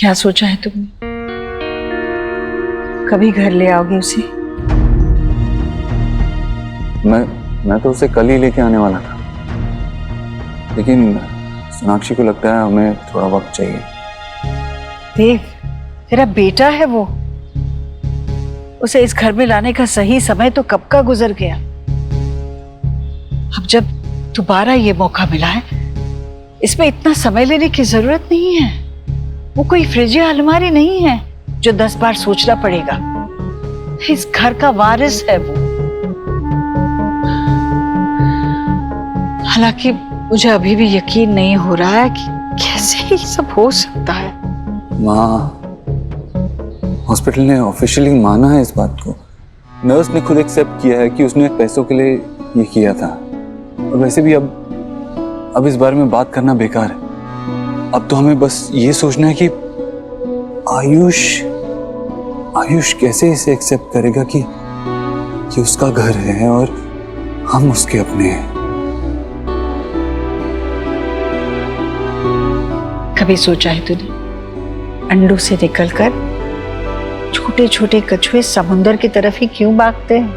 क्या सोचा है तुमने? कभी घर ले आओगे उसे? मैं तो उसे कल ही लेके आने वाला था, लेकिन सोनाक्षी को लगता है हमें थोड़ा वक्त चाहिए। देव, तेरा बेटा है वो, उसे इस घर में लाने का सही समय तो कब का गुजर गया। अब जब दोबारा ये मौका मिला है, इसमें इतना समय लेने की जरूरत नहीं है। वो कोई फ्रिज या अलमारी नहीं है जो 10 बार सोचना पड़ेगा। इस घर का वारिस है वो। हालांकि मुझे अभी भी यकीन नहीं हो रहा है कि कैसे ये सब हो सकता है। माँ, हॉस्पिटल ने ऑफिशियली माना है इस बात को। नर्स ने खुद एक्सेप्ट किया है कि उसने पैसों के लिए ये किया था। और वैसे भी अब इस बारे में बात करना बेकार है। अब तो हमें बस ये सोचना है कि आयुष कैसे इसे एक्सेप्ट करेगा कि उसका घर है और हम उसके अपने हैं। कभी सोचा है तूने, अंडों से निकलकर छोटे छोटे कछुए समुंदर की तरफ ही क्यों भागते हैं?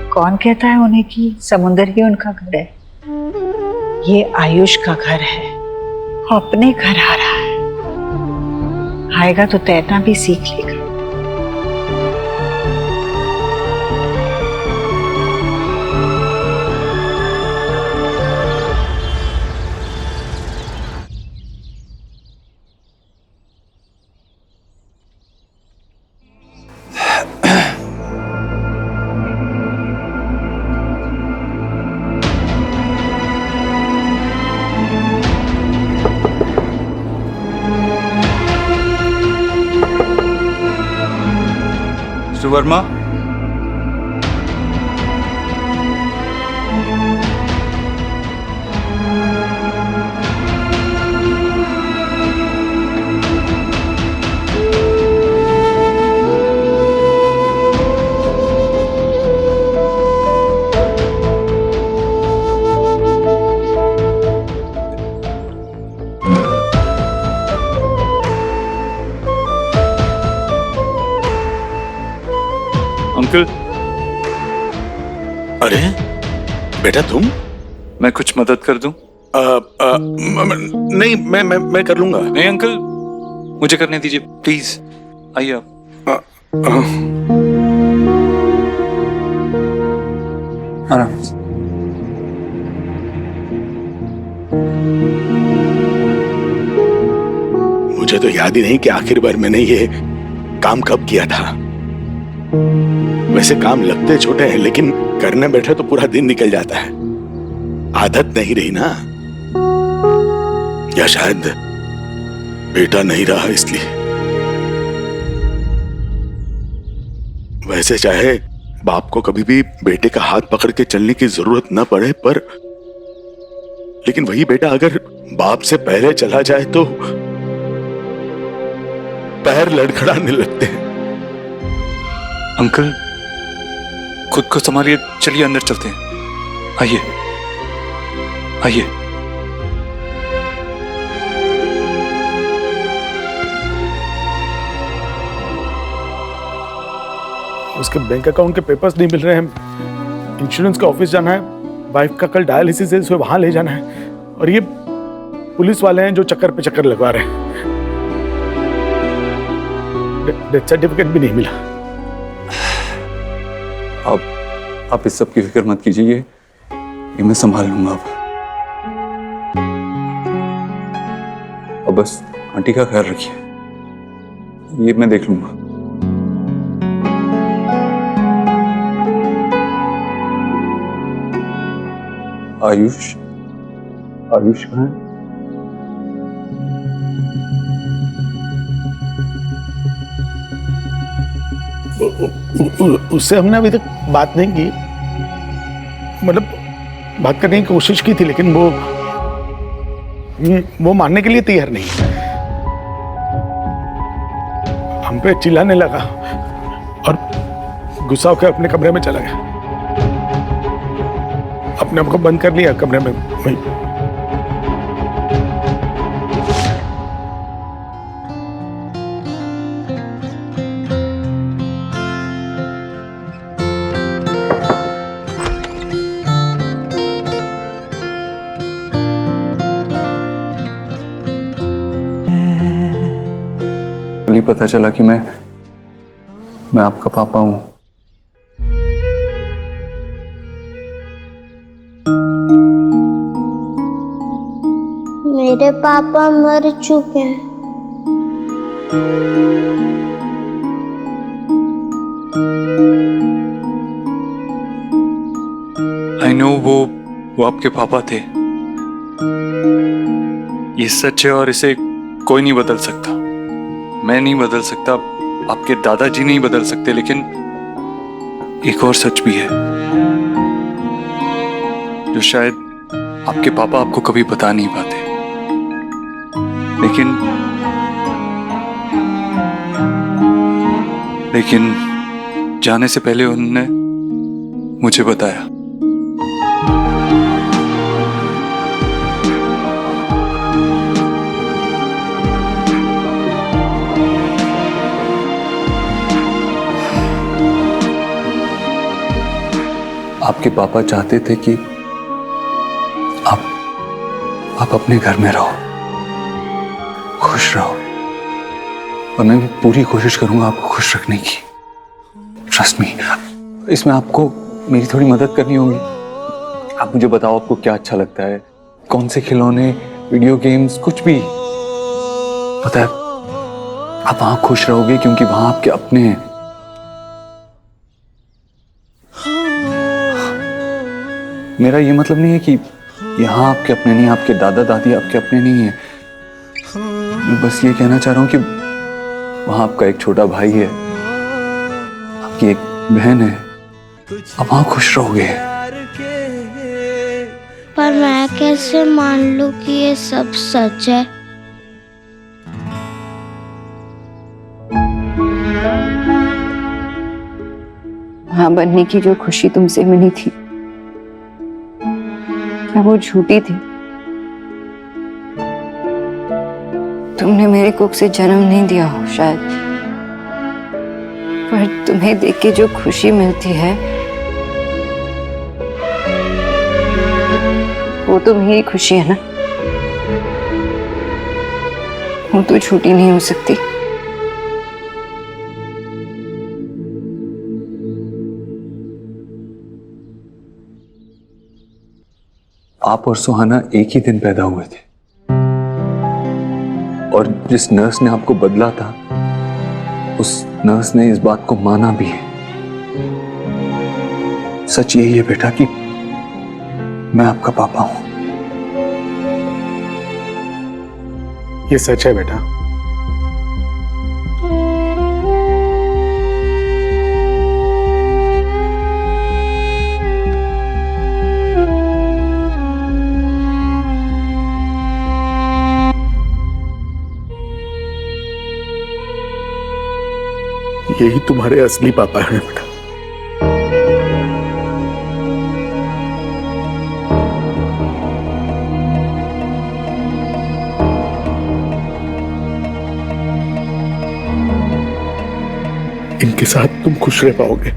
कौन कहता है उन्हें कि समुंदर ही उनका घर है? ये आयुष का घर है, वो अपने घर आ रहा है। आएगा तो तैरना भी सीख लेगा। Mister Verma, uncle. अरे बेटा तुम? मैं कुछ मदद कर दूं? नहीं, मैं कर लूंगा। नहीं अंकल, मुझे करने दीजिए प्लीज। आइए आप। आराम से। मुझे तो याद ही नहीं कि आखिर बार मैंने ये काम कब किया था। वैसे काम लगते छोटे हैं, लेकिन करने बैठे तो पूरा दिन निकल जाता है। आदत नहीं रही ना, या शायद बेटा नहीं रहा इसलिए। वैसे चाहे बाप को कभी भी बेटे का हाथ पकड़ के चलने की जरूरत न पड़े, पर लेकिन वही बेटा अगर बाप से पहले चला जाए तो पैर लड़खड़ाने लगते हैं। अंकल, खुद को संभालिए, चलिए अंदर चलते हैं। आइए आइए। उसके बैंक अकाउंट के पेपर्स नहीं मिल रहे हैं। इंश्योरेंस का ऑफिस जाना है, वाइफ का कल डायलिसिस है, उसे वहां ले जाना है। और ये पुलिस वाले हैं जो चक्कर पे चक्कर लगवा रहे हैं। डेथ सर्टिफिकेट भी नहीं मिला। आप इस सब की फिक्र मत कीजिए, ये मैं संभाल लूंगा। अब बस आंटी का ख्याल रखिए, ये मैं देख लूंगा। आयुष कहाँ है? उससे हमने अभी तक बात नहीं की, मतलब बात करने की कोशिश की थी, लेकिन वो मानने के लिए तैयार नहीं। हम पे चिल्लाने लगा और गुस्सा होकर अपने कमरे में चला गया। अपने आप को बंद कर लिया कमरे में। पता चला कि मैं आपका पापा हूं। मेरे पापा मर चुके हैं। आई नो, वो आपके पापा थे। ये सच है और इसे कोई नहीं बदल सकता। मैं नहीं बदल सकता, आपके दादाजी नहीं बदल सकते, लेकिन एक और सच भी है जो शायद आपके पापा आपको कभी बता नहीं पाते। लेकिन जाने से पहले उन्होंने मुझे बताया। आपके पापा चाहते थे कि आप अपने घर में रहो, खुश रहो, और मैं भी पूरी कोशिश करूंगा आपको खुश रखने की। Trust me. इसमें आपको मेरी थोड़ी मदद करनी होगी। आप मुझे बताओ आपको क्या अच्छा लगता है, कौन से खिलौने, वीडियो गेम्स, कुछ भी। पता है, आप वहां खुश रहोगे क्योंकि वहां आपके अपने हैं। मेरा ये मतलब नहीं है कि यहाँ आपके अपने नहीं, आपके दादा दादी आपके अपने नहीं है। मैं बस ये कहना चाह रहा हूँ कि वहां आपका एक छोटा भाई है, आपकी एक बहन है, आप वहां खुश रहोगे। पर मैं कैसे मान लूं कि ये सब सच है? मां बनने की जो खुशी तुमसे मिली थी, क्या वो झूठी थी? तुमने मेरे कोख से जन्म नहीं दिया हो शायद, पर तुम्हें देख के जो खुशी मिलती है वो तो मेरी खुशी है ना, वो तो झूठी नहीं हो सकती। आप और सुहाना एक ही दिन पैदा हुए थे, और जिस नर्स ने आपको बदला था, उस नर्स ने इस बात को माना भी है। सच यही है बेटा कि मैं आपका पापा हूं। ये सच है बेटा। यही तुम्हारे असली पापा हैं बेटा। इनके साथ तुम खुश रह पाओगे।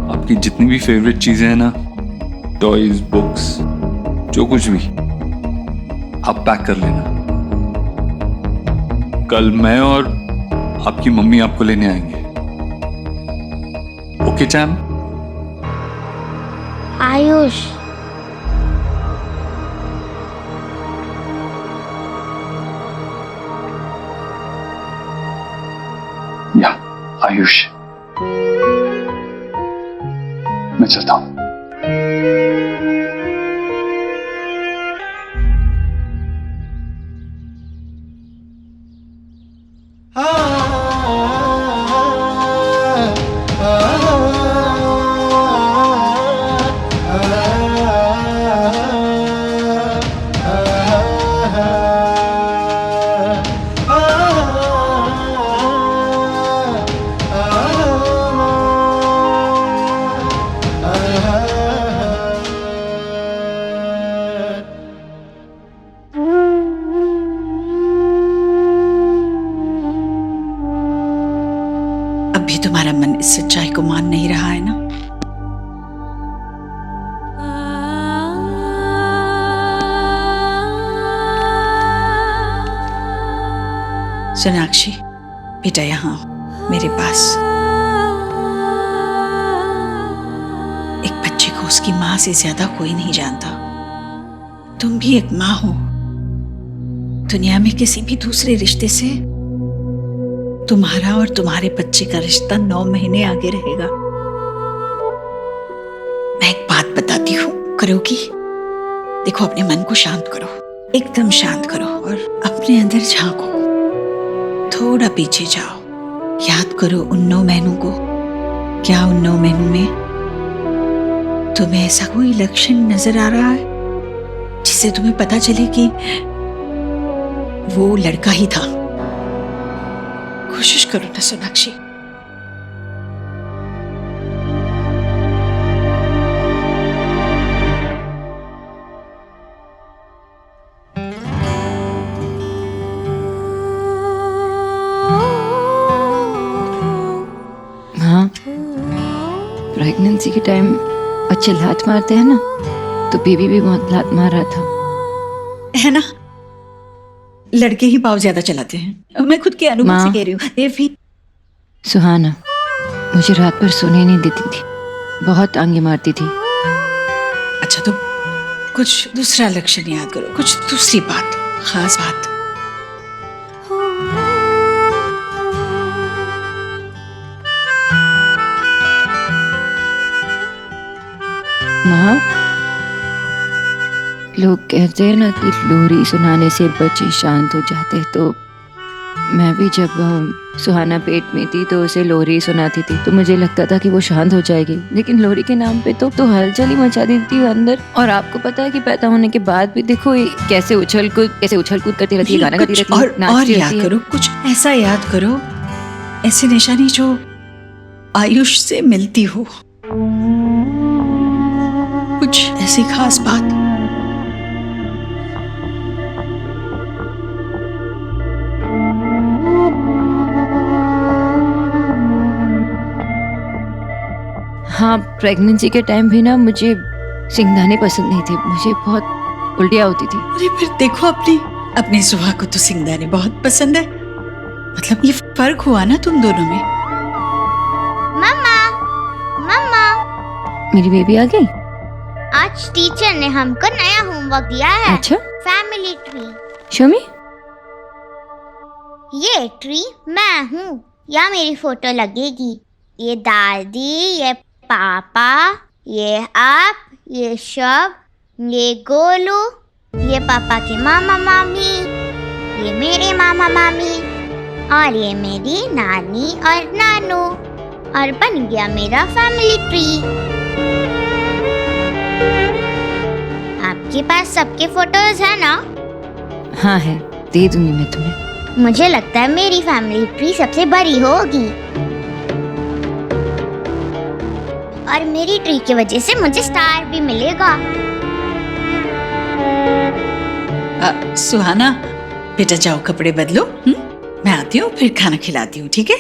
आपकी जितनी भी फेवरेट चीजें हैं ना, टॉयज, बुक्स, जो कुछ भी, आप पैक कर लेना। कल मैं और आपकी मम्मी आपको लेने आएंगे। Okay charm? आयुष, या आयुष, मैं चलता हूं। सोनाक्षी, बेटा यहाँ आओ मेरे पास। एक बच्चे को उसकी माँ से ज्यादा कोई नहीं जानता। तुम भी एक माँ हो। दुनिया में किसी भी दूसरे रिश्ते से तुम्हारा और तुम्हारे बच्चे का रिश्ता 9 महीने आगे रहेगा। मैं एक बात बताती हूँ, करोगी? देखो, अपने मन को शांत करो, एकदम शांत करो और अपने अंदर झांको। थोड़ा पीछे जाओ, याद करो उन 9 महीनों को। क्या उन 9 महीनों में तुम्हें ऐसा कोई लक्षण नजर आ रहा है जिससे तुम्हें पता चले कि वो लड़का ही था? कोशिश करो ना सोनाक्षी। हाँ, प्रेगनेंसी के टाइम बच्चे लात मारते हैं ना, तो बेबी भी बहुत लात मार रहा था, है ना? लड़के ही पाव ज्यादा चलाते हैं। मैं खुद के अनुभव से कह रही हूँ। देवी, सुहाना मुझे रात भर सोने नहीं देती थी, बहुत आंगे मारती थी। अच्छा, तो कुछ दूसरा लक्षण याद करो, कुछ दूसरी बात, खास बात। माँ, लोग कहते हैं ना कि लोरी सुनाने से बच्चे शांत हो जाते हैं, तो मैं भी जब सुहाना पेट में थी तो उसे लोरी सुनाती थी, तो मुझे लगता था कि वो शांत हो जाएगी। लेकिन लोरी के नाम पे तो हलचल ही मचा देती है अंदर। और आपको पता है कि पैदा होने के बाद भी देखो ये कैसे उछल कूद करती रहती है, गाना गाती रहती है, और याद करो, कुछ ऐसा याद करो, ऐसी निशानी जो आयुष से मिलती हो, कुछ ऐसी खास बात। हाँ, प्रेगनेंसी के टाइम भी ना मुझे सिंगदाने पसंद नहीं थे, मुझे बहुत उल्टियाँ होती थी। अरे फिर देखो, अपनी सुहा को तो सिंगदाने बहुत पसंद है। मतलब ये फर्क हुआ ना तुम दोनों में। मम्मा, मम्मा, मेरी बेबी आ गई। आज टीचर ने हमको नया होमवर्क दिया है। अच्छा, फैमिली ट्री। शो मी। ये ट्री मैं हूँ, यहाँ मेरी फोटो लगेगी। ये दादी, ये पापा, ये आप, ये शब, ये गोलू, ये पापा के मामा मामी, ये मेरे मामा मामी, और ये मेरी नानी और नानू, और बन गया मेरा फैमिली ट्री। आपके पास सबके फोटोज है ना? हाँ है, दे दूंगी मैं तुम्हें। मुझे लगता है मेरी फैमिली ट्री सबसे बड़ी होगी, और मेरी ट्री की वजह से मुझे स्टार भी मिलेगा। सुहाना, बेटा जाओ कपड़े बदलो, मैं आती हूँ, फिर खाना खिलाती हूँ, ठीक है?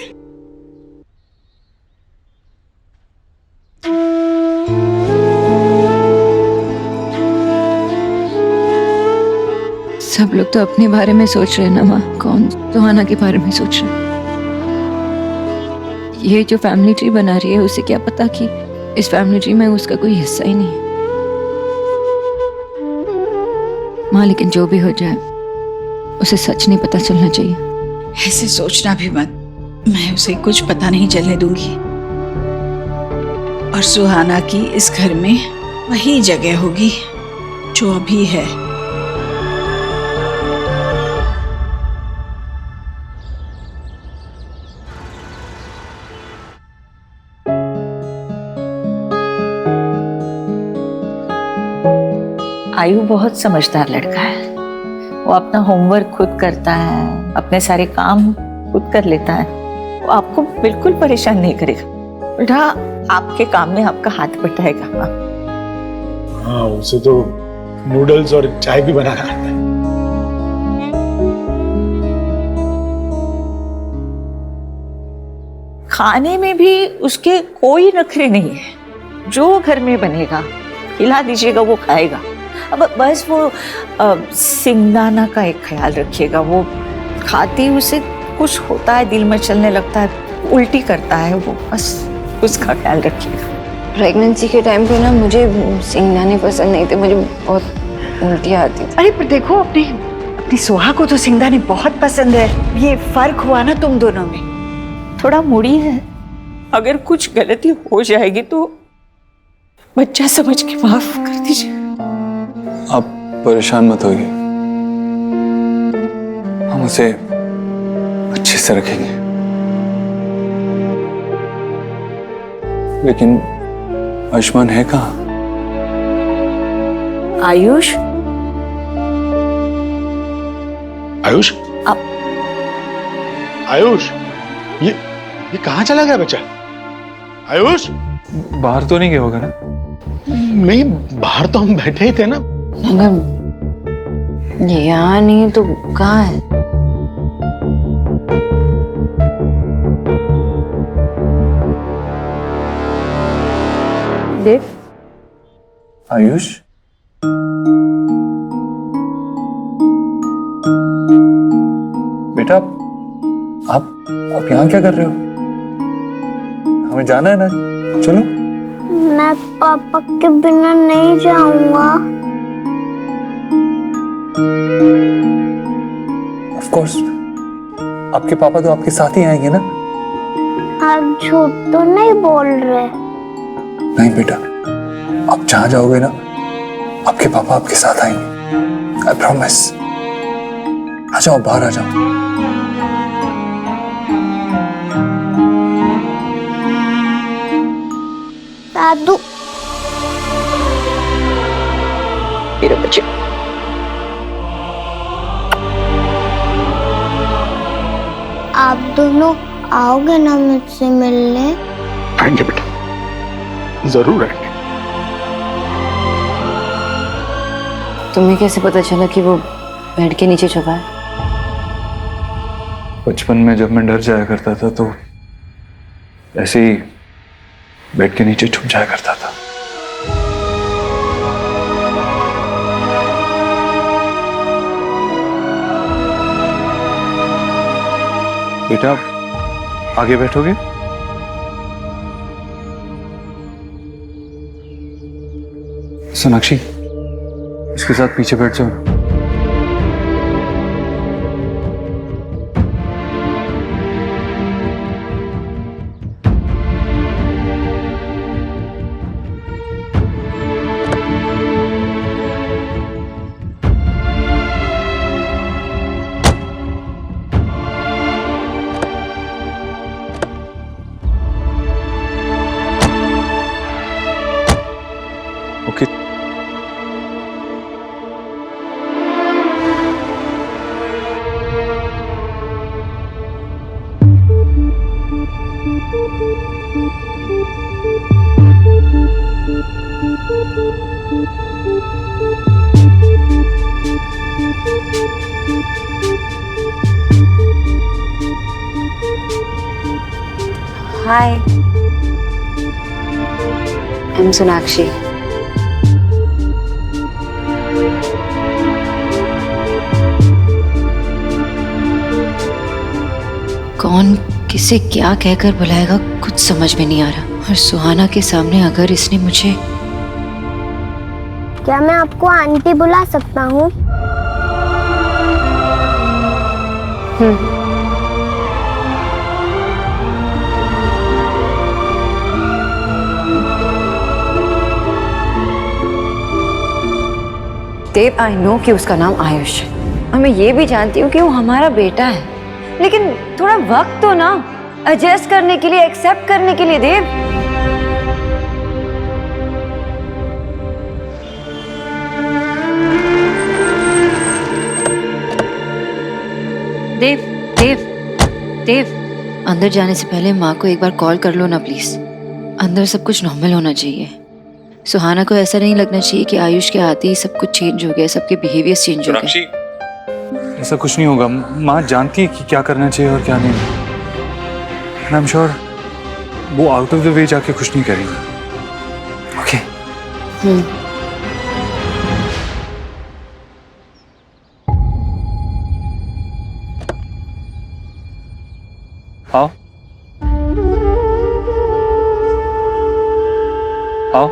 सब लोग तो अपने बारे में सोच रहे हैं ना माँ, कौन सुहाना के बारे में सोच रहे हैं? ये जो फैमिली ट्री बना रही है, उसे क्या पता कि इस फैमिली ट्री में उसका कोई हिस्सा ही नहीं है। माँ, लेकिन जो भी हो जाए उसे सच नहीं पता चलना चाहिए। ऐसे सोचना भी मत, मैं उसे कुछ पता नहीं चलने दूंगी। और सुहाना की इस घर में वही जगह होगी जो अभी है। आयु बहुत समझदार लड़का है। वो अपना होमवर्क खुद करता है, अपने सारे काम खुद कर लेता है। वो आपको बिल्कुल परेशान नहीं करेगा, उल्टा आपके काम में आपका हाथ बटाएगा। हाँ, उसे तो नूडल्स और चाय भी बनाना आता है। खाने में भी उसके कोई नखरे नहीं है। जो घर में बनेगा खिला दीजिएगा, वो खाएगा। अब बस वो सिंगदाना का एक ख्याल रखिएगा, वो खाते ही उसे कुछ होता है, दिल में चलने लगता है, उल्टी करता है वो, बस उसका ख्याल रखिएगा। प्रेगनेंसी के टाइम पे ना मुझे सिंगदाने पसंद नहीं थे, मुझे बहुत उल्टियाँ आती थी। अरे पर देखो, अपनी सोहा को तो सिंगदाने बहुत पसंद है। ये फर्क हुआ ना तुम दोनों में। थोड़ा मुड़ी है, अगर कुछ गलती हो जाएगी तो बच्चा समझ के माफ कर दीजिए। आप परेशान मत होइए, हम उसे अच्छे से रखेंगे। लेकिन आयुष्मान है कहाँ? आयुष, आयुष, आयुष, ये कहाँ चला गया बच्चा? आयुष, बाहर तो नहीं गया होगा ना? नहीं, बाहर तो हम बैठे ही थे ना। अगर ये यहाँ नहीं तो कहाँ है? देव, आयुष, बेटा आप यहाँ क्या कर रहे हो? हमें जाना है ना, चलो। मैं पापा के बिना नहीं जाऊंगा। ऑफ कोर्स, आपके पापा तो आपके साथ ही आएंगे ना? आप झूठ तो नहीं बोल रहे? नहीं बेटा, आप जहां जाओगे ना, आपके पापा आपके साथ आएंगे, आई प्रॉमिस। आ जाओ, बाहर आ जाओ। दादू, मेरे बच्चे, आप दोनों आओगे ना मुझसे मिलने? आएंगे बेटा, जरूर आएंगे। तुम्हें कैसे पता चला कि वो बेड के नीचे छुपा है? बचपन में जब मैं डर जाया करता था तो ऐसे ही बेड के नीचे छुप जाया करता था। बेटा, आगे बैठोगे? सोनाक्षी, इसके साथ पीछे बैठ जाओ। Okay, Hi, I'm Sonakshi. कौन किसे क्या कहकर बुलाएगा कुछ समझ में नहीं आ रहा। और सुहाना के सामने अगर इसने मुझे... क्या मैं आपको आंटी बुला सकता हूँ? देव, आई नो कि उसका नाम आयुष है और मैं ये भी जानती हूँ कि वो हमारा बेटा है, लेकिन थोड़ा वक्त तो ना एडजस्ट करने के लिए, एक्सेप्ट करने के लिए। देव, देव, देव, देव, अंदर जाने से पहले माँ को एक बार कॉल कर लो ना प्लीज। अंदर सब कुछ नॉर्मल होना चाहिए। सुहाना को ऐसा नहीं लगना चाहिए कि आयुष के आते ही सब कुछ चेंज हो गया, सबके बिहेवियर चेंज हो गए। ऐसा कुछ नहीं होगा। माँ जानती है कि क्या करना चाहिए और क्या नहीं। आई एम श्योर वो आउट ऑफ द वे जाके कुछ नहीं करेंगी। ओके? आओ आओ।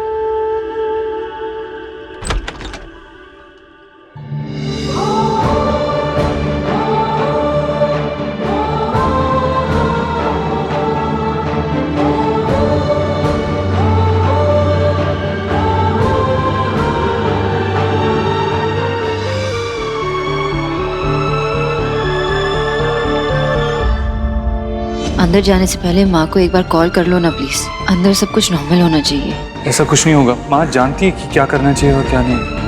अंदर जाने से पहले माँ को एक बार कॉल कर लो ना प्लीज। अंदर सब कुछ नॉर्मल होना चाहिए। ऐसा कुछ नहीं होगा, माँ जानती है कि क्या करना चाहिए और क्या नहीं।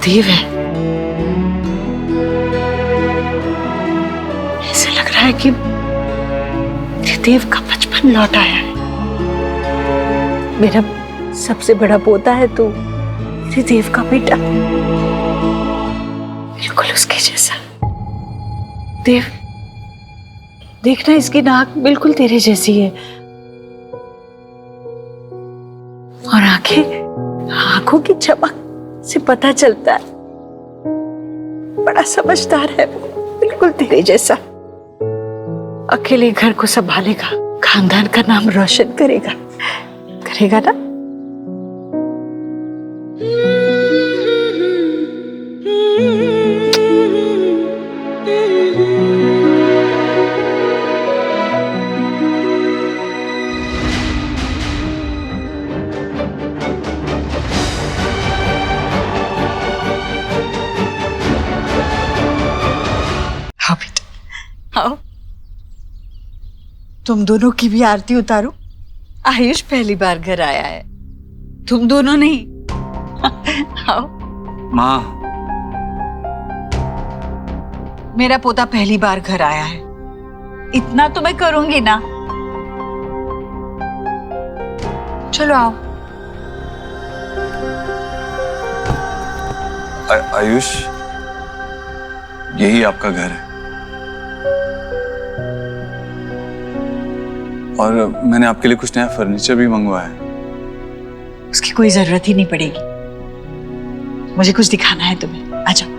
देव है। ऐसे लग रहा है कि देव का बचपन लौट आया है। मेरा सबसे बड़ा पोता है तो देव का बेटा बिल्कुल उसके जैसा। देव देखना, इसकी नाक बिल्कुल तेरे जैसी है और आंखों की चमक से पता चलता है बड़ा समझदार है वो, बिल्कुल तेरे जैसा। अकेले घर को संभालेगा, खानदान का नाम रोशन करेगा, करेगा ना? हाँ बेटा आओ, तुम दोनों की भी आरती उतारो। आयुष पहली बार घर आया है, तुम दोनों नहीं। आओ। माँ, मेरा पोता पहली बार घर आया है, इतना तो मैं करूंगी ना। चलो आओ। आयुष, यही आपका घर है और मैंने आपके लिए कुछ नया फर्नीचर भी मंगवाया है। उसकी कोई जरूरत ही नहीं पड़ेगी, मुझे कुछ दिखाना है तुम्हें, आ जाओ।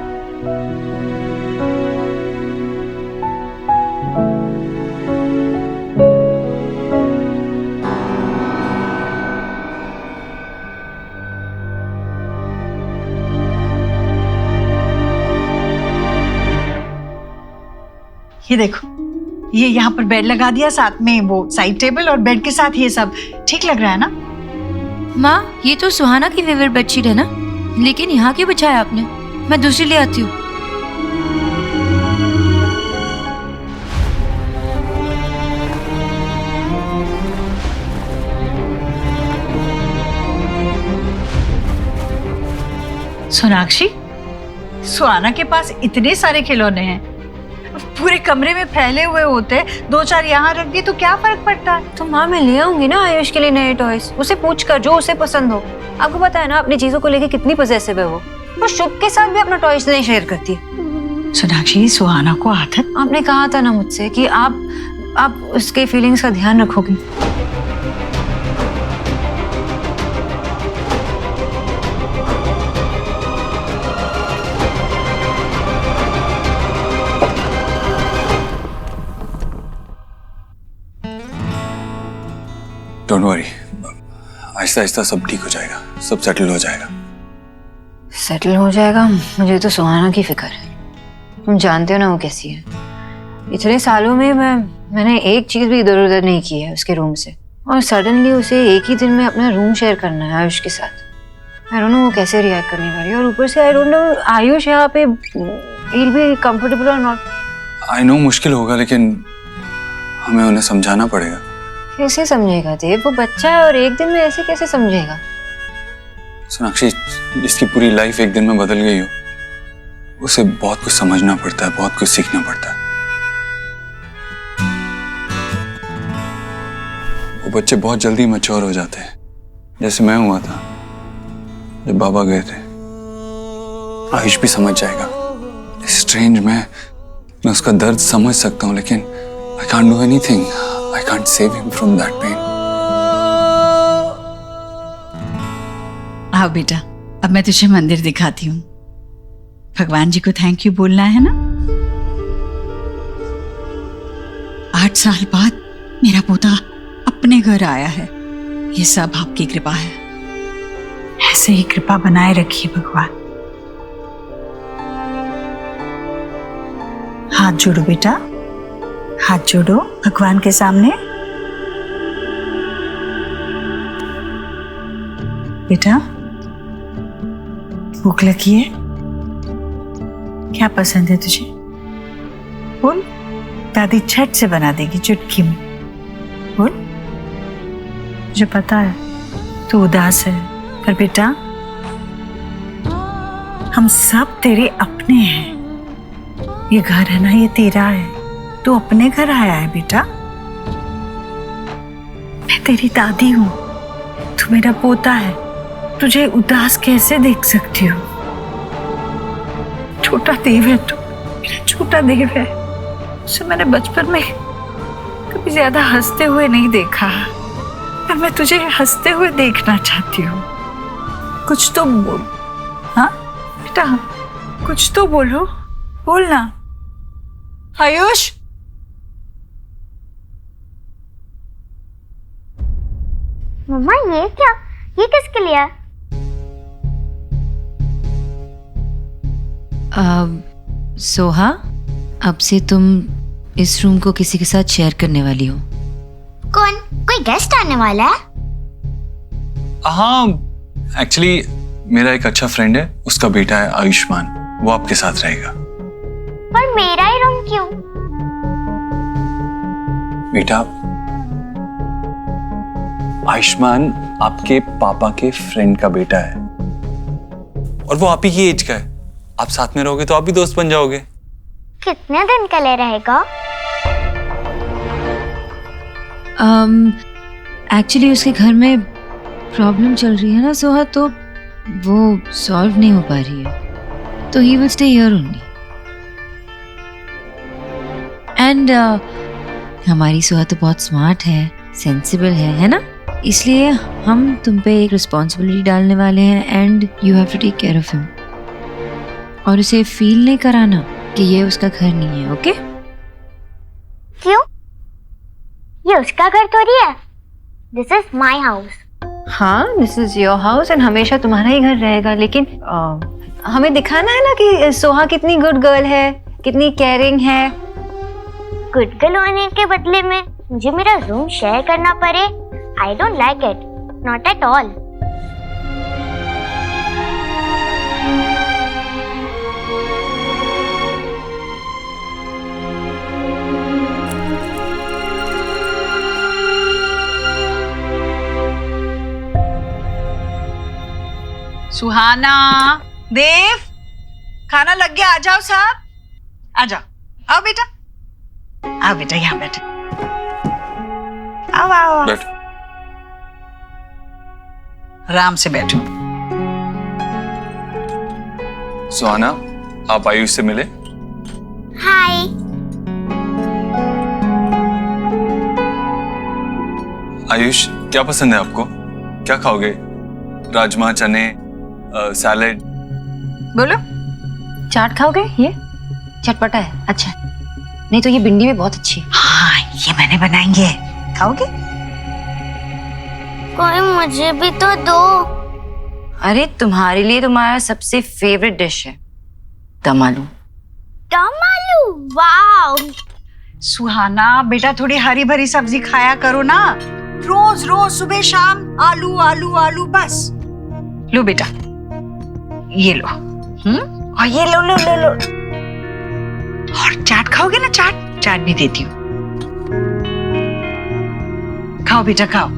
ये देखो, ये यहाँ पर बेड लगा दिया, साथ में वो साइड टेबल और बेड के साथ ये सब ठीक लग रहा है ना? माँ, ये तो सुहाना की फेवरेट बेडशीट है ना, लेकिन यहाँ क्यों बिछाया आपने? मैं दूसरी ले आती हूँ। सोनाक्षी, सुहाना के पास इतने सारे खिलौने हैं, पूरे कमरे में फैले हुए होते, दो चार यहाँ रख दी तो क्या फर्क पड़ता है? तो माँ, मैं ले आऊंगी ना आयुष के लिए नए टॉयज, उसे पूछ कर जो उसे पसंद हो। आपको पता है ना अपनी चीजों को लेके कितनी पजेसिव है वो शुभ के साथ भी अपना टॉयज नहीं शेयर करती है। सोनाक्षी, सुहाना को आदत। आपने कहा था ना मुझसे कि आप उसके फीलिंग्स का ध्यान रखोगी। डोंट वरी, आहिस्ता आहिस्ता सब ठीक हो जाएगा, सब सेटल हो जाएगा। सेटल हो जाएगा? मुझे तो सुहाना की फिक्र है। तुम जानते हो ना वो कैसी है। इतने सालों में मैंने एक चीज भी इधर उधर नहीं की है उसके रूम से, और सडनली उसे एक ही दिन में अपना रूम शेयर करना है आयुष के साथ। आई डोंट नो वो कैसे रिएक्ट करने वाली है, और ऊपर से आई डोंट नो आयुष यहाँ पे he'll be comfortable or not। I know मुश्किल होगा, लेकिन हमें उन्हें समझाना पड़ेगा। कैसे समझेगा देव? वो बच्चा है और एक दिन में ऐसे कैसे समझेगा? सोनाक्षी, जिसकी पूरी लाइफ एक दिन में बदल गई हो, उसे बहुत कुछ समझना पड़ता है, बहुत कुछ सीखना पड़ता है। वो बच्चे बहुत जल्दी मैच्योर हो जाते हैं, जैसे मैं हुआ था जब बाबा गए थे। आयुष भी समझ जाएगा। स्ट्रेंज, मैं उसका दर्द समझ सकता हूँ, लेकिन I can't do anything. I can't save him from that pain. आओ बेटा, अब मैं तुझे मंदिर दिखाती हूँ। भगवान जी को थैंक यू बोलना है ना। 8 साल बाद मेरा पोता अपने घर आया है। ये सब आपकी कृपा है। ऐसे ही कृपा बनाए रखिए भगवान। हाथ जोड़ो बेटा, हाथ जोड़ो भगवान के सामने। बेटा, भूख लगी है? क्या पसंद है तुझे? बोल, दादी झट से बना देगी चुटकी में। बोल। मुझे पता है तू उदास है, पर बेटा हम सब तेरे अपने हैं। ये घर है ना, ये तेरा है। तू अपने घर आया है बेटा। मैं तेरी दादी हूं, तू मेरा पोता है। तुझे उदास कैसे देख सकती हूँ? छोटा देव है तू, मेरा छोटा देव है। उसे मैंने बचपन में कभी ज्यादा हंसते हुए नहीं देखा, पर मैं तुझे हंसते हुए देखना चाहती हूँ। कुछ तो बोल। हाँ बेटा, कुछ तो बोलो, बोलना। आयुष, मम्मा ये क्या? ये किसके लिए है? सोहा, अब से तुम इस रूम को किसी के साथ शेयर करने वाली हो। कौन? कोई गेस्ट आने वाला है? हाँ, एक्चुअली मेरा एक अच्छा फ्रेंड है, उसका बेटा है आयुष्मान, वो आपके साथ रहेगा। पर मेरा ही रूम क्यों? बेटा, आयुष्मान आपके पापा के फ्रेंड का बेटा है और वो आप ही की एज का है। आप साथ में रहोगे तो आप भी दोस्त बन जाओगे। कितने दिन के लिए रहेगा? एक्चुअली उसके घर में प्रॉब्लम चल रही है ना सोहा, तो वो सॉल्व नहीं हो पा रही है, तो he will stay here only. And हमारी सोहा तो बहुत स्मार्ट है, सेंसिबल है ना? इसलिए हम तुम पे एक रिस्पॉन्सिबिलिटी डालने वाले हैं and you have to take care of him. और उसे फील नहीं कराना कि ये उसका घर नहीं है, ओके? क्यों? ये उसका घर थोड़ी है। This is my house. हाँ, this is your house and हमेशा तुम्हारा ही घर रहेगा, लेकिन हमें दिखाना है ना कि सोहा कितनी गुड गर्ल है, कितनी केयरिंग है। गुड गर्ल होने के बदले में मुझे मेरा रूम शेयर करना पड़े, I don't like it, not at all. Suhana, Dev, खाना लग गया। आ जाओ साहब, आ जाओ। आओ बेटा, आओ बेटा, यहाँ बैठो। आओ आओ, बैठ। आराम से बैठो। सुहाना, आप आयुष से मिले? हाय। आयुष, क्या पसंद है आपको? क्या खाओगे? राजमा, चने, सैलेड? बोलो। चाट खाओगे? ये चटपटा है, अच्छा है। नहीं तो ये भिंडी भी बहुत अच्छी है। हाँ, ये मैंने बनाएंगे, खाओगे? कोई मुझे भी तो दो। अरे तुम्हारे लिए तुम्हारा सबसे फेवरेट डिश है दम आलू। दम आलू, वाओ। सुहाना बेटा, थोड़ी हरी भरी सब्जी खाया करो ना। रोज रोज सुबह शाम आलू आलू आलू बस। लो बेटा, ये लो। और ये लो लो लो लो। और चाट खाओगे ना? चाट, चाट भी देती हूँ। खाओ बेटा, खाओ।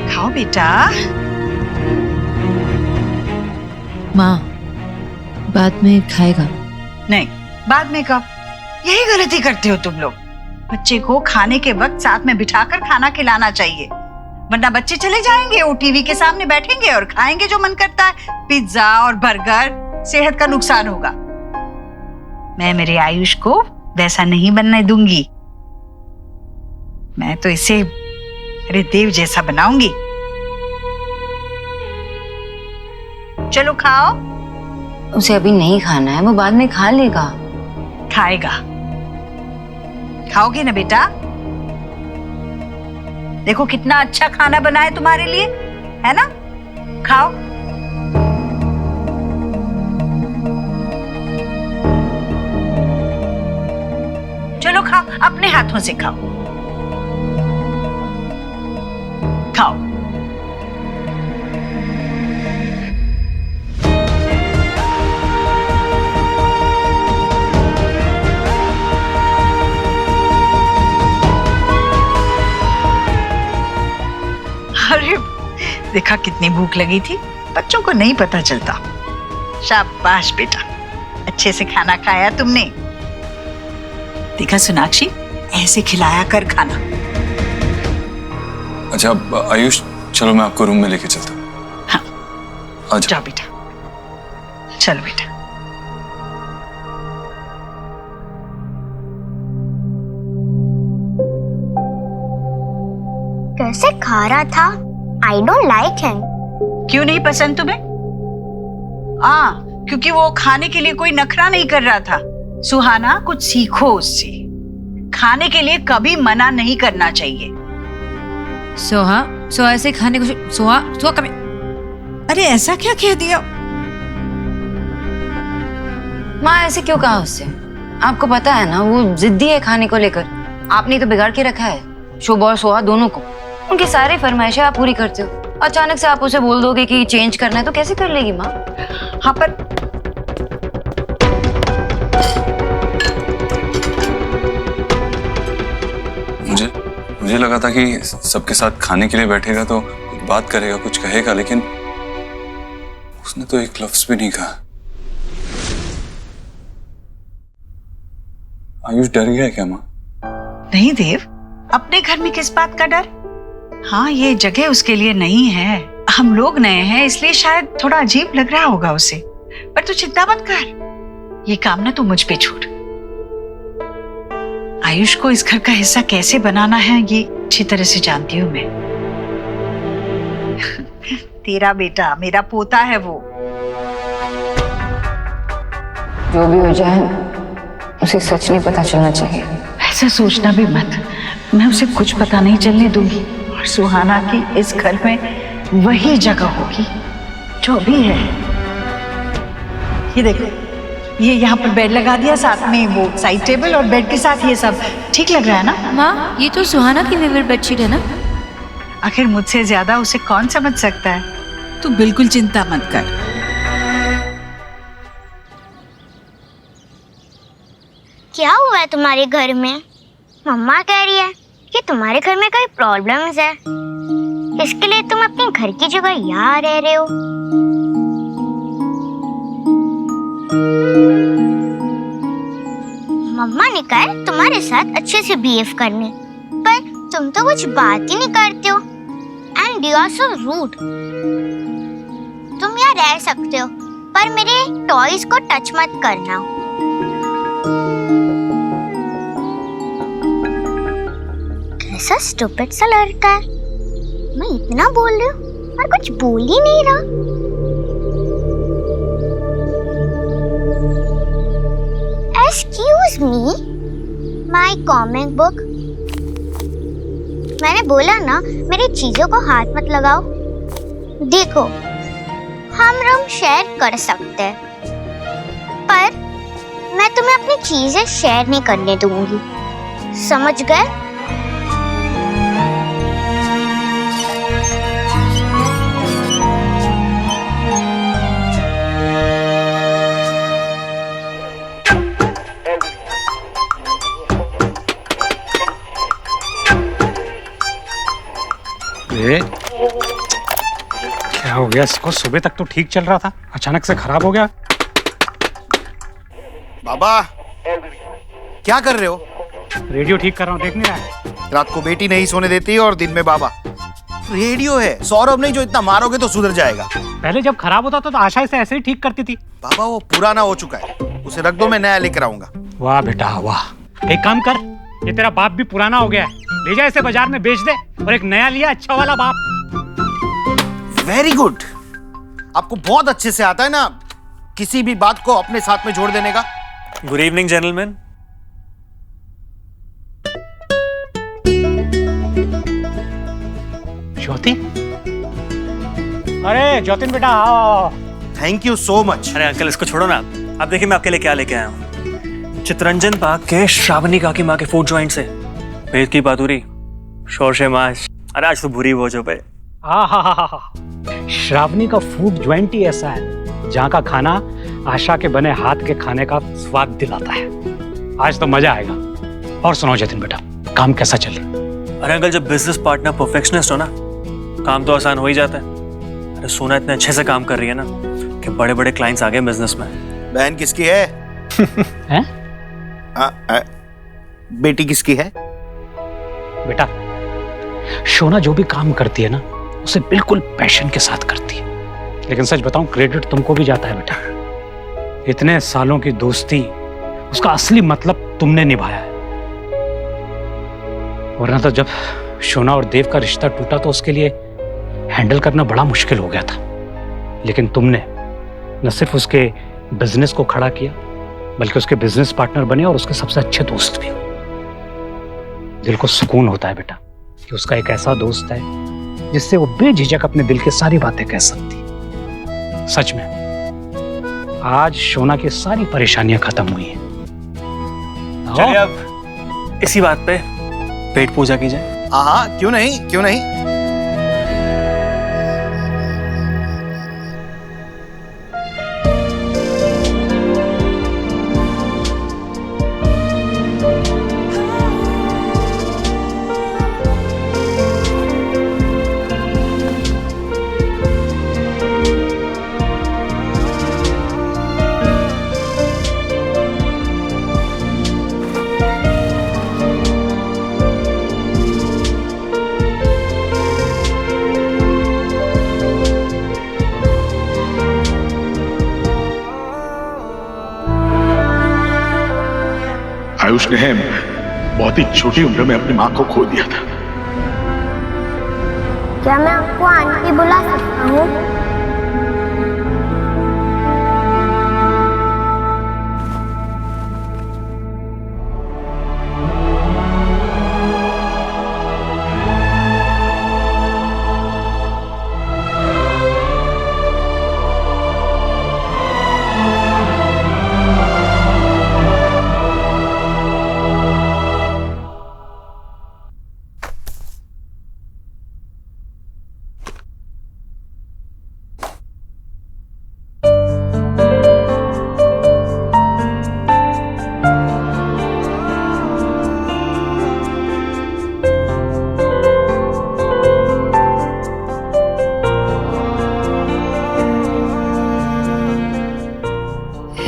खाओ बेटा। माँ, बाद में खाएगा। नहीं, बाद में कब? यही गलती करते हो तुम लोग। बच्चे को खाने के वक्त साथ में बिठाकर खाना खिलाना चाहिए, वरना बच्चे चले जाएंगे, वो टीवी के सामने बैठेंगे और खाएंगे जो मन करता है, पिज्जा और बर्गर। सेहत का नुकसान होगा। मैं मेरे आयुष को वैसा नहीं बनने दूंगी। मैं तो इसे अरे देव जैसा बनाऊंगी। चलो खाओ। उसे अभी नहीं खाना है, वो बाद में खा लेगा। खाएगा। खाओगे ना बेटा? देखो कितना अच्छा खाना बना है तुम्हारे लिए, है ना? खाओ। चलो खाओ, अपने हाथों से खाओ। खाओ। अरे देखा कितनी भूख लगी थी, बच्चों को नहीं पता चलता। शाबाश बेटा, अच्छे से खाना खाया तुमने। देखा सोनाक्षी, ऐसे खिलाया कर खाना। अच्छा अब आयुष, चलो मैं आपको रूम में लेके चलता हूँ। हाँ आ जाओ बेटा, चलो बेटा। कैसे खा रहा था? आई डोंट लाइक हिम। क्यों नहीं पसंद तुम्हें? क्योंकि वो खाने के लिए कोई नखरा नहीं कर रहा था। सुहाना, कुछ सीखो उससे। खाने के लिए कभी मना नहीं करना चाहिए। सोहा ऐसे खाने को सोहा कभी। अरे ऐसा क्या कह दिया? माँ ऐसे क्यों कहा उससे? आपको पता है ना वो जिद्दी है खाने को लेकर। आपने तो बिगाड़ के रखा है शुभ और सोहा दोनों को। उनकी सारी फरमाइशें आप पूरी करते हो, अचानक से आप उसे बोल दोगे कि चेंज करना है तो कैसे कर लेगी माँ? हाँ पर मुझे लगा था कि सबके साथ खाने के लिए बैठेगा तो कुछ बात करेगा, कुछ कहेगा, लेकिन उसने तो एक लफ्ज भी नहीं कहा। आयुष डर गया क्या माँ? नहीं देव, अपने घर में किस बात का डर? हाँ, ये जगह उसके लिए नहीं है। हम लोग नए हैं इसलिए शायद थोड़ा अजीब लग रहा होगा उसे, पर तू चिंता मत कर। ये काम ना तू मुझ पे छोड़। आयुष को इस घर का हिस्सा कैसे बनाना है ये अच्छी तरह से जानती हूँ मैं। तेरा बेटा मेरा पोता है वो। जो भी हो जाए उसे सच नहीं पता चलना चाहिए। ऐसा सोचना भी मत, मैं उसे कुछ पता नहीं चलने दूंगी। और सुहाना की इस घर में वही जगह होगी जो भी है। ये देखो, ये यहाँ पर बेड लगा दिया, साथ में वो साइड टेबल और बेड के साथ ये सब ठीक लग रहा है ना? माँ ये तो सुहाना की फेवरेट बेडशीट है ना? आखिर मुझसे ज्यादा उसे कौन समझ सकता है? तू बिल्कुल चिंता मत कर। क्या हुआ है तुम्हारे घर में? मम्मा कह रही है कि तुम्हारे घर में कोई प्रॉब्लम्स है, इसके लिए तुम अपने घर की जगह यहाँ रह रहे हो। मम्मा ने कहा तुम्हारे साथ अच्छे से बिहेव करने, पर तुम तो कुछ बात ही नहीं करते हो। And you are so rude. तुम यहाँ रह सकते हो, पर मेरे टॉयज को टच मत करना। कैसा स्टूपिड सा लड़का है। मैं इतना बोल रही हूँ और कुछ बोल ही नहीं रहा। Excuse me, my comic book. मैंने बोला ना मेरी चीजों को हाथ मत लगाओ। देखो, हम रूम शेयर कर सकते हैं, पर मैं तुम्हें अपनी चीजें शेयर नहीं करने दूंगी, समझ गए? क्या हो गया इसको? सुबह तक तो ठीक चल रहा था, अचानक से खराब हो गया। बाबा, क्या कर रहे हो? रेडियो ठीक कर रहा हूँ, देख नहीं रहा है? रात को बेटी नहीं सोने देती और दिन में बाबा। रेडियो है, सौरभ नहीं, जो इतना मारोगे तो सुधर जाएगा। पहले जब खराब होता था तो आशा इसे ऐसे ही ठीक करती थी। बाबा वो पुराना हो चुका है, उसे रख दो, मैं नया लेकर आऊंगा। वाह बेटा वाह। एक काम कर, ये तेरा बाप भी पुराना हो गया है, ले जा इसे बाजार में बेच दे और एक नया लिया अच्छा वाला बाप। Very good. आपको बहुत अच्छे से आता है ना किसी भी बात को अपने साथ में जोड़ देने का। Good evening gentleman. ज्योति, अरे ज्योतिन बेटा आओ। Thank you so much. अरे अंकल इसको छोड़ो ना, आप देखिए मैं आपके लिए क्या लेके आया हूँ। चितरंजन पाक के श्रावणी काकी माँ के फूड जॉइंट से पेट की पातुरी, शोरशे माश। अरे आज तो बुरी बोझ हो पे। श्रावणी का फूड ज्वाइंट ही ऐसा है जहाँ का खाना आशा के बने हाथ के खाने का स्वाद दिलाता है। आज तो मजा आएगा। और सुनो जतिन बेटा, काम कैसा चल रहा है? अरे अंकल जब बिजनेस पार्टनर परफेक्शनिस्ट हो ना, काम तो आसान हो ही जाता है। अरे सोना इतने अच्छे से काम कर रही है ना कि बड़े बड़े क्लाइंट्स आ गए बिजनेस में। बहन किसकी है? हैं? बेटी किसकी है? बेटा शोना जो भी काम करती है ना उसे बिल्कुल पैशन के साथ करती है। लेकिन सच बताऊं, क्रेडिट तुमको भी जाता है बेटा। इतने सालों की दोस्ती, उसका असली मतलब तुमने निभाया है। वरना तो जब शोना और देव का रिश्ता टूटा तो उसके लिए हैंडल करना बड़ा मुश्किल हो गया था। लेकिन तुमने न सिर्फ उसके बिजनेस को खड़ा किया बल्कि उसके बिजनेस पार्टनर बने और उसके सबसे अच्छे दोस्त भी। दिल को सुकून होता है बेटा कि उसका एक ऐसा दोस्त है जिससे वो बेझिझक अपने दिल की सारी बातें कह सकती है। सच में आज शोना की सारी परेशानियां खत्म हुई हैं। चलिए अब इसी बात पे पेट पूजा की जाए। हाँ क्यों नहीं, क्यों नहीं। आयुष ने बहुत ही छोटी उम्र में अपनी माँ को खो दिया था। क्या मैं आपको आंटी बुला सकता हूँ?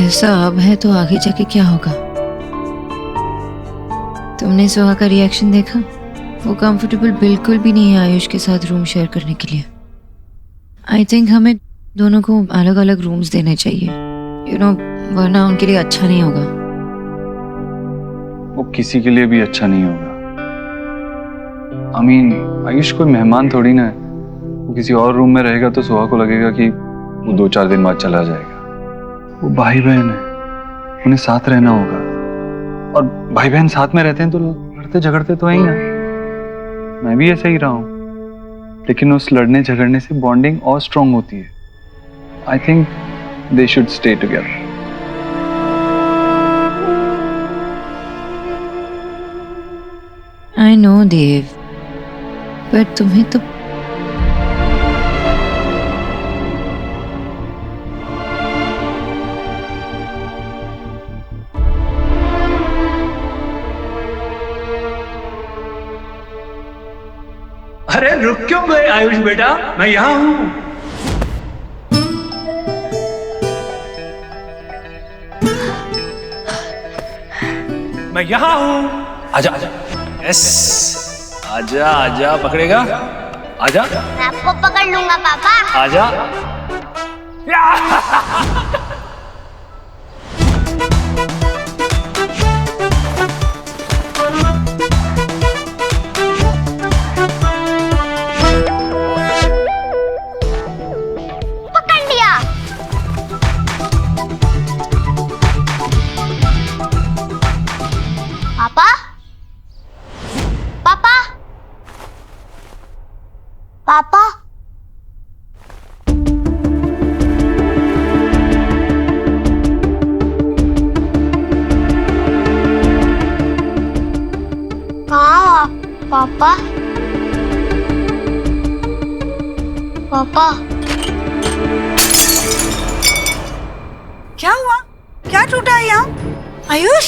ऐसा अब है तो आगे जाके क्या होगा? तुमने सुहा का रिएक्शन देखा? वो कंफर्टेबल बिल्कुल भी नहीं है आयुष के साथ रूम शेयर करने के लिए। आई थिंक हमें दोनों को अलग अलग रूम्स देने चाहिए, यू नो, वरना उनके लिए अच्छा नहीं होगा। वो किसी के लिए भी अच्छा नहीं होगा। आयुष कोई मेहमान थोड़ी ना है। वो किसी और रूम में रहेगा तो सुहा को लगेगा कि वो 2-4 दिन बाद चला जाएगा। वो भाई बहन है, उन्हें साथ रहना होगा। और भाई बहन साथ में रहते हैं तो लड़ते झगड़ते तो है ही ना। मैं भी ऐसे ही रहा हूँ, लेकिन उस लड़ने झगड़ने से बॉन्डिंग और स्ट्रांग होती है। I think they should stay together. I know Dev, पर तुम्हें तो अरे रुक क्यों गए आयुष बेटा, मैं यहाँ हूँ। मैं यहाँ हूँ। आजा आजा। यस, आजा आजा, पकड़ेगा? आजा। मैं आपको पकड़ लूंगा पापा। आजा। पकड़ लिया। पापा, पापा, पापा। कहाँ पापा? पापा, क्या हुआ? क्या टूटा है यहाँ? आयुष,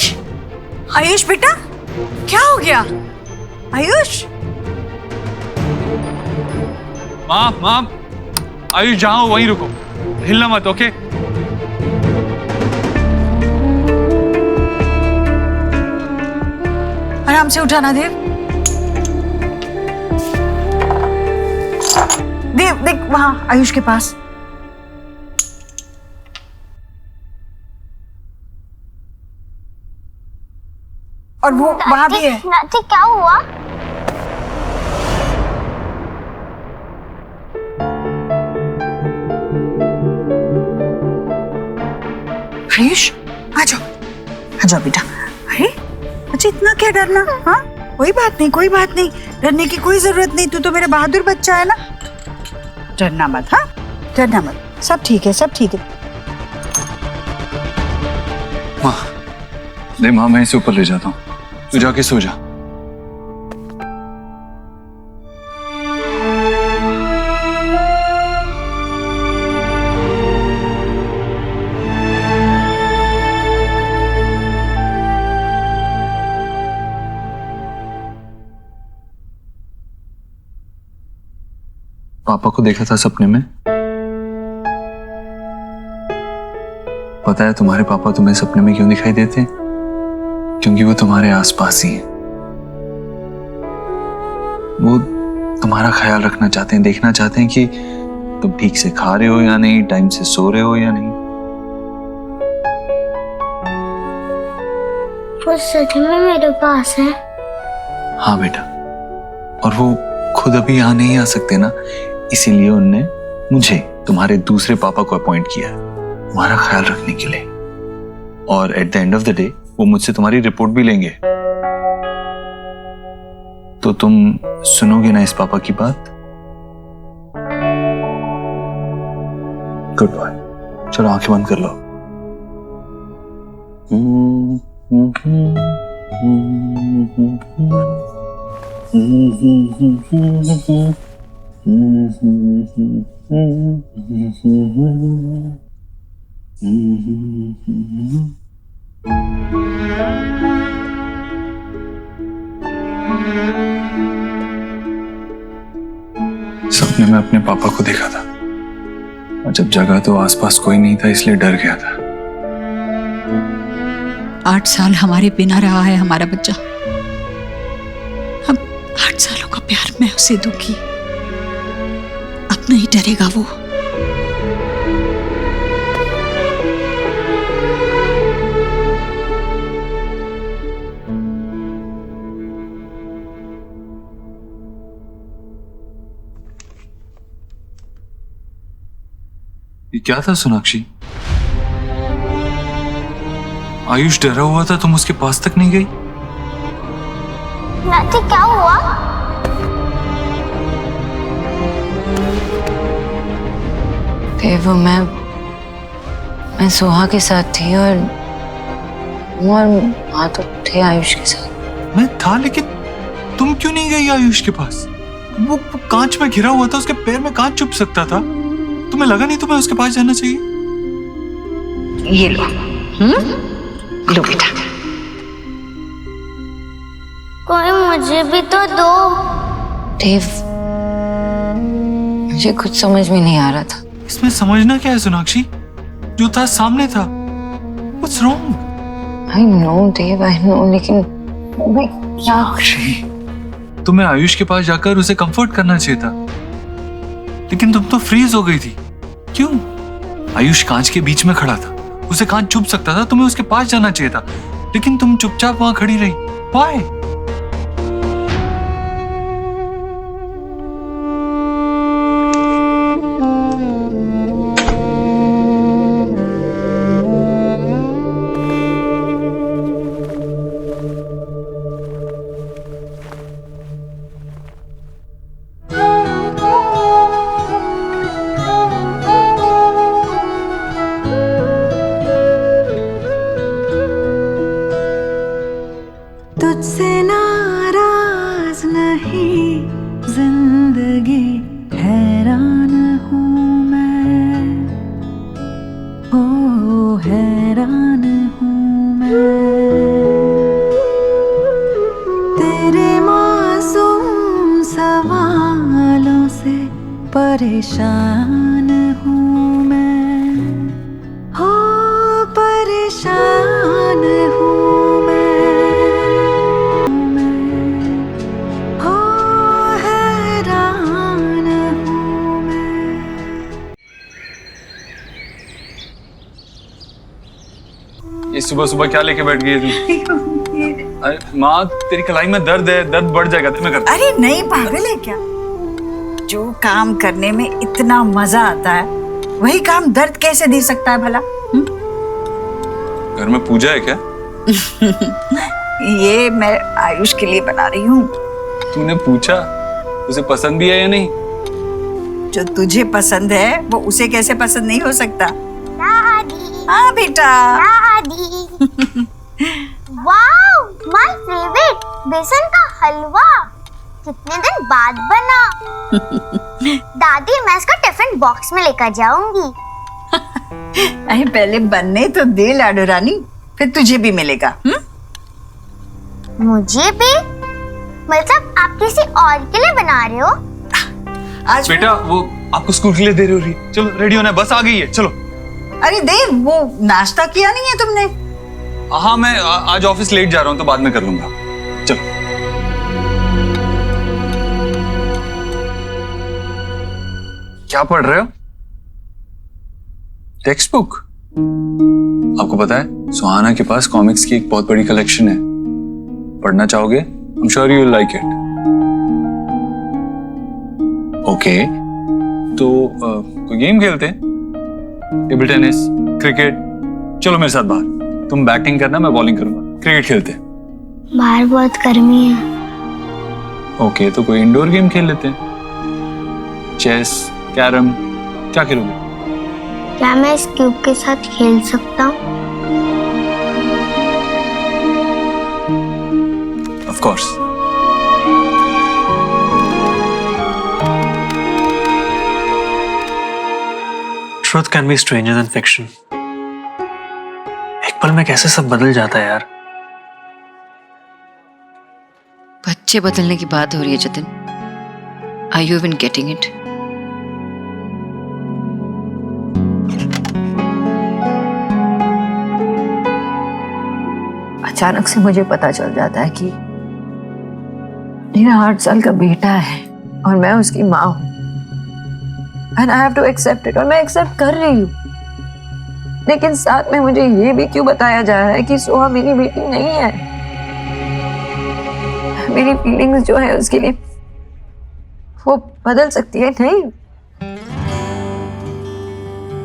आयुष बेटा, क्या हो गया? आयुष, माँ माँ, आयुष जहाँ हो वहीं रुको, हिलना मत। ओके? आराम से उठाना देव। देव देख वहां आयुष के पास। और वो वहां भी है। नाती क्या हुआ? आयुष आ जाओ बेटा। अरे अच्छा इतना क्या डरना? हाँ कोई बात नहीं, कोई बात नहीं, डरने की कोई जरूरत नहीं। तू तो मेरा बहादुर बच्चा है ना, डरना मत। हाँ डरना मत, सब ठीक है, सब ठीक है। माँ, नहीं माँ, मैं इसे ऊपर ले जाता हूँ, तू जाके सो जा। पापा को देखा था सपने में। पता है तुम्हारे पापा तुम्हें सपने में क्यों दिखाई देते हैं? क्योंकि वो तुम्हारे आसपास ही हैं। वो तुम्हारा ख्याल रखना चाहते हैं, देखना चाहते हैं कि तुम ठीक से खा रहे हो या नहीं, टाइम से सो रहे हो या नहीं। वो सच में मेरे पास है? हाँ बेटा, और वो खुद अभी यहाँ नहीं आ सकते ना, इसीलिए उनने मुझे, तुम्हारे दूसरे पापा को अपॉइंट किया तुम्हारा ख्याल रखने के लिए। और at the end of the day वो मुझसे तुम्हारी रिपोर्ट भी लेंगे। तो तुम सुनोगे ना इस पापा की बात? गुड बॉय, चलो आंखें बंद कर लो। सपने में अपने पापा को देखा था, और जब जगा तो आसपास कोई नहीं था, इसलिए डर गया था। 8 साल हमारे बिना रहा है हमारा बच्चा। अब 8 सालों का प्यार मैं उसे दूंगी, अब नहीं डरेगा वो। ये क्या था सोनाक्षी? आयुष डरा हुआ था, तुम उसके पास तक नहीं गई? नाती क्या हुआ? देव, मैं सोहा के साथ थी और वहां तो थे आयुष के साथ। मैं था, लेकिन तुम क्यों नहीं गई आयुष के पास? वो कांच में घिरा हुआ था, उसके पैर में कांच चुभ सकता था। तुम्हें लगा नहीं तुम्हें उसके पास जाना चाहिए? ये लो, लो बेटा। कोई मुझे भी तो दो। देव, मुझे कुछ समझ में नहीं आ रहा था। इसमें समझना क्या है सोनाक्षी? जो था सामने था। What's wrong? I know Dev, I know, लेकिन मैं क्या तुम्हें आयुष के पास जाकर उसे कंफर्ट करना चाहिए था, लेकिन तुम तो फ्रीज हो गई थी। क्यों? आयुष कांच के बीच में खड़ा था, उसे कांच चुभ सकता था, तुम्हें उसके पास जाना चाहिए था, लेकिन तुम चुपचाप वहां खड़ी रही। Why? तुझसे नाराज नहीं जिंदगी, हैरान हूँ मैं, हो हैरान हूँ मैं, तेरे मासूम सवालों से परेशान हूँ मैं, हो परेशान हूँ मैं, ये सुबह सुबह क्या लेके बैठ गई तू? अरे माँ, तेरी कलाई में दर्द है, दर्द बढ़ जाएगा। मैं करता। अरे नहीं, पागल है क्या? जो काम करने में इतना मजा आता है वही काम दर्द कैसे दे सकता है भला? घर में पूजा है क्या? ये मैं आयुष के लिए बना रही हूँ। तूने पूछा उसे पसंद भी है या नहीं? जो तुझे पसंद है वो उसे कैसे पसंद नहीं हो सकता? दादी, हाँ बेटा। दादी। वाओ, माय फेवरेट, बेसन का हलवा। कितने दिन बाद बना। दादी, मैं इसका टिफिन बॉक्स में लेकर जाऊंगी। अरे पहले बनने तो दे लाडो रानी, फिर तुझे भी मिलेगा। मुझे भी? मतलब आप किसी और के लिए बना रहे हो? आज बेटा वो आपको स्कूल के लिए दे रही हो। चलो रेडी होना है, बस आ गई है, चलो। अरे देव, वो नाश्ता किया नहीं है तुमने? हाँ, मैं आज ऑफिस लेट जा रहा हूँ तो बाद में कर लूंगा। चलो। क्या पढ़ रहे हो? Text book? आपको पता है सुहाना के पास कॉमिक्स की एक बहुत बड़ी कलेक्शन है। पढ़ना चाहोगे? I'm sure you will like it. Okay, तो कोई गेम खेलते हैं? Table tennis, cricket? चलो मेरे साथ बाहर, तुम बैटिंग करना, मैं बॉलिंग करूंगा। क्रिकेट खेलते हैं। बाहर बहुत गर्मी है। ओके, तो कोई इंडोर गेम खेल लेते हैं। चेस, कैरम, क्या खेलोगे? क्या मैं इस क्यूब के साथ खेल सकता हूँ? Of course. Truth can be stranger than fiction. एक पल में कैसे सब बदल जाता है यार। बच्चे बदलने की बात हो रही है Jatin. Are you even getting it? अचानक से मुझे पता चल जाता है कि मेरा 8 साल का बेटा है और मैं उसकी माँ हूँ। And I have to accept it, और मैं एक्सेप्ट कर रही हूँ। लेकिन साथ में मुझे ये भी क्यों बताया जा रहा है कि सोहा मेरी बेटी नहीं है। मेरी फीलिंग्स जो है उसके लिए वो बदल सकती है। नहीं,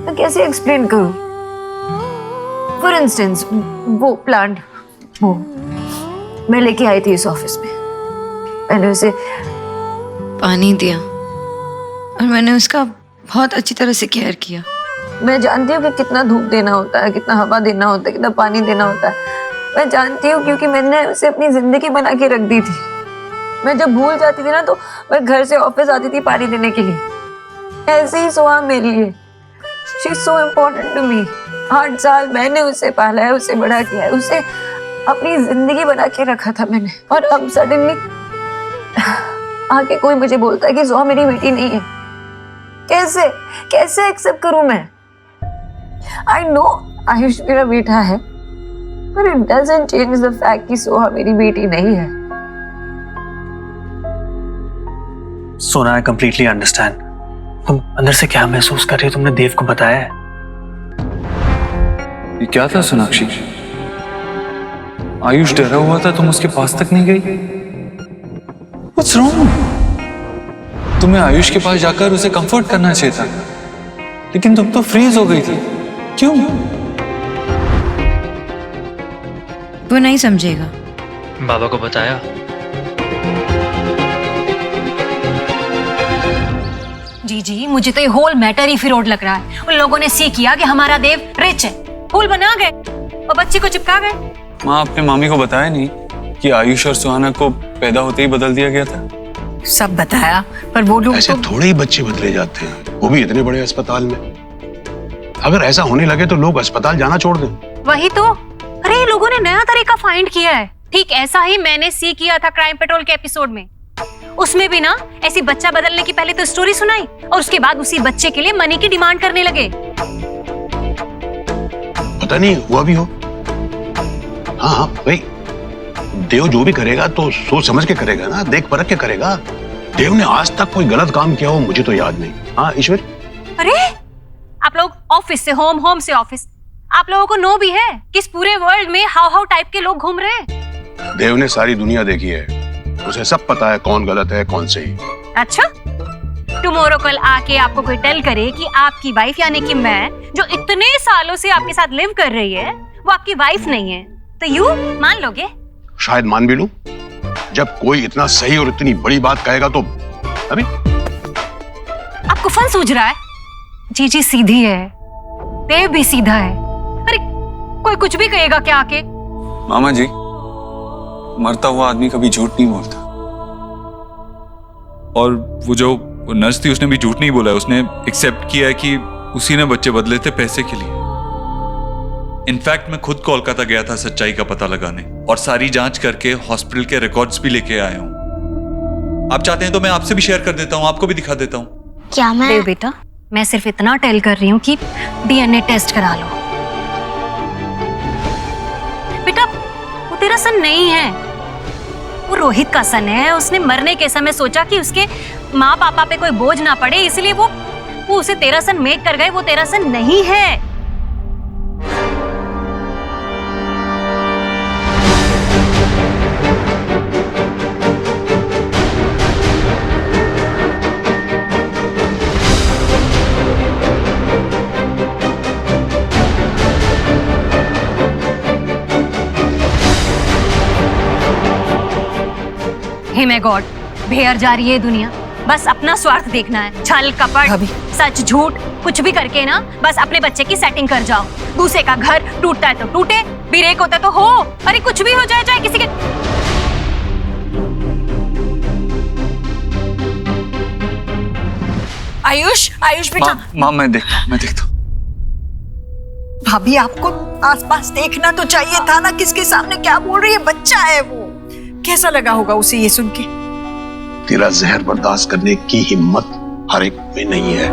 मैं कैसे एक्सप्लेन करूँ? फॉर इंस्टेंस वो प्लांट, वो मैं लेके आई थी इस ऑफिस में। मैंने उसे पानी दिया और मैंने उसका बहुत अच्छी तरह से केयर किया। मैं जानती हूँ कि कितना धूप देना होता है, कितना हवा देना होता है, कितना पानी देना होता है। मैं जानती हूँ क्योंकि मैंने उसे अपनी जिंदगी बना के रख दी थी। मैं जब भूल जाती थी ना तो मैं घर से ऑफिस आती थी पानी देने के लिए। ऐसे ही सोहा मेरे लिए, she is so important to me. 8 साल मैंने उसे पाला है, उसे बड़ा किया है, उसे अपनी जिंदगी बना के रखा था मैंने। और अब सडनली आके कोई मुझे बोलता है कि सोहा मेरी बेटी नहीं है। कैसे कैसे एक्सेप्ट करूं मैं? आई नो आयुष मेरा बेटा है, पर it doesn't change the fact कि सोहा मेरी बेटी नहीं है। सोना, आई कंप्लीटली अंडरस्टैंड। तुम अंदर से क्या महसूस कर रही हो, तुमने देव को बताया है? ये क्या था सोनाक्षी? आयुष डरा हुआ था, तुम उसके पास तक नहीं गई? What's wrong? तुम्हें आयुष के पास जाकर उसे कंफर्ट करना चाहिए था, लेकिन तुम तो फ्रीज हो गई थी। क्यों? वो नहीं समझेगा। बाबा को बताया? जी मुझे तो ये होल मैटर ही फिरोड लग रहा है। उन लोगों ने सी किया कि हमारा देव रिच है, फूल बना गए और बच्चे को चिपका गए। माँ, आपने मामी को बताया नहीं कि आयुष और सुहाना को पैदा होते ही बदल दिया गया था? सब बताया, पर वो लोग ऐसे थोड़े ही बच्चे बदले जाते हैं, वो भी इतने बड़े अस्पताल में। अगर ऐसा होने लगे तो लोग अस्पताल जाना छोड़ दें। वही तो। अरे ये लोगों ने नया तरीका फाइंड किया है। ठीक ऐसा ही मैंने सी किया था क्राइम पेट्रोल के एपिसोड में। उसमें भी ना ऐसी बच्चा बदलने की पहले तो स्टोरी सुनाई और उसके बाद उसी बच्चे के लिए मनी की डिमांड करने लगे। पता नहीं हुआ भी हो। हाँ भाई, देव जो भी करेगा तो सोच समझ के करेगा ना, देख परख के करेगा। देव ने आज तक कोई गलत काम किया हो मुझे तो याद नहीं। हाँ ईश्वर? अरे आप लोग ऑफिस से होम, होम से ऑफिस, आप लोगों को नो भी है कि इस पूरे वर्ल्ड में हाउ टाइप के लोग घूम रहे हैं। देव ने सारी दुनिया देखी है, उसे सब पता है कौन गलत है कौन सही। अच्छा, टुमारो कल आके आपको कोई टेल करे कि आपकी वाइफ यानी कि मैं, जो इतने सालों से आपके साथ लिव कर रही है, वो आपकी वाइफ नहीं है, तो यू मान लोगे? शायद मान भी लूं। जब कोई इतना सही और इतनी बड़ी बात कहेगा तो अभी आपको फन सूझ रहा है? जी सीधी है, देव भी सीधा है। अरे कोई कुछ भी कहेगा क्या आके? मामा जी, मरता हुआ आदमी कभी झूठ नहीं बोलता। और वो जो नर्स थी उसने भी झूठ नहीं बोला है, उसने एक्सेप्ट किया है कि उसी ने बच्चे बदले थे पैसे के लिए। इनफैक्ट मैं खुद कोलकाता गया था सच्चाई का पता लगाने और सारी जांच करके हॉस्पिटल के रिकॉर्ड्स भी लेके आया हूं। आप चाहते हैं तो मैं आपसे भी शेयर कर देता हूं, आपको भी दिखा देता हूं। क्या मैं? देव बेटा, मैं सिर्फ इतना टेल कर रही हूँ कि डीएनए टेस्ट करा लो। बेटा वो तेरा सन नहीं है, वो रोहित का सन है। उसने मरने के समय सोचा कि उसके माँ पापा पे कोई बोझ ना पड़े, इसलिए वो उसे तेरा सन मेक कर गए। वो तेरा सन नहीं है। हे मैं गॉड, भेड़ जा रही है दुनिया। बस अपना स्वार्थ देखना है, छल कपट सच झूठ कुछ भी करके ना बस अपने बच्चे की सेटिंग कर जाओ। दूसरे का घर टूटता है तो टूटे, ब्रेक होता है तो हो, अरे कुछ भी हो जाए, चाहे किसी के। आयुष बेटा। माँ मैं देखता हूँ। भाभी आपको आसपास देखना तो चाहिए था ना, किसके सामने क्या बोल रही है? बच्चा है वो, कैसा लगा होगा उसे ये सुन के? तेरा जहर बर्दाश्त करने की हिम्मत हर एक में नहीं है।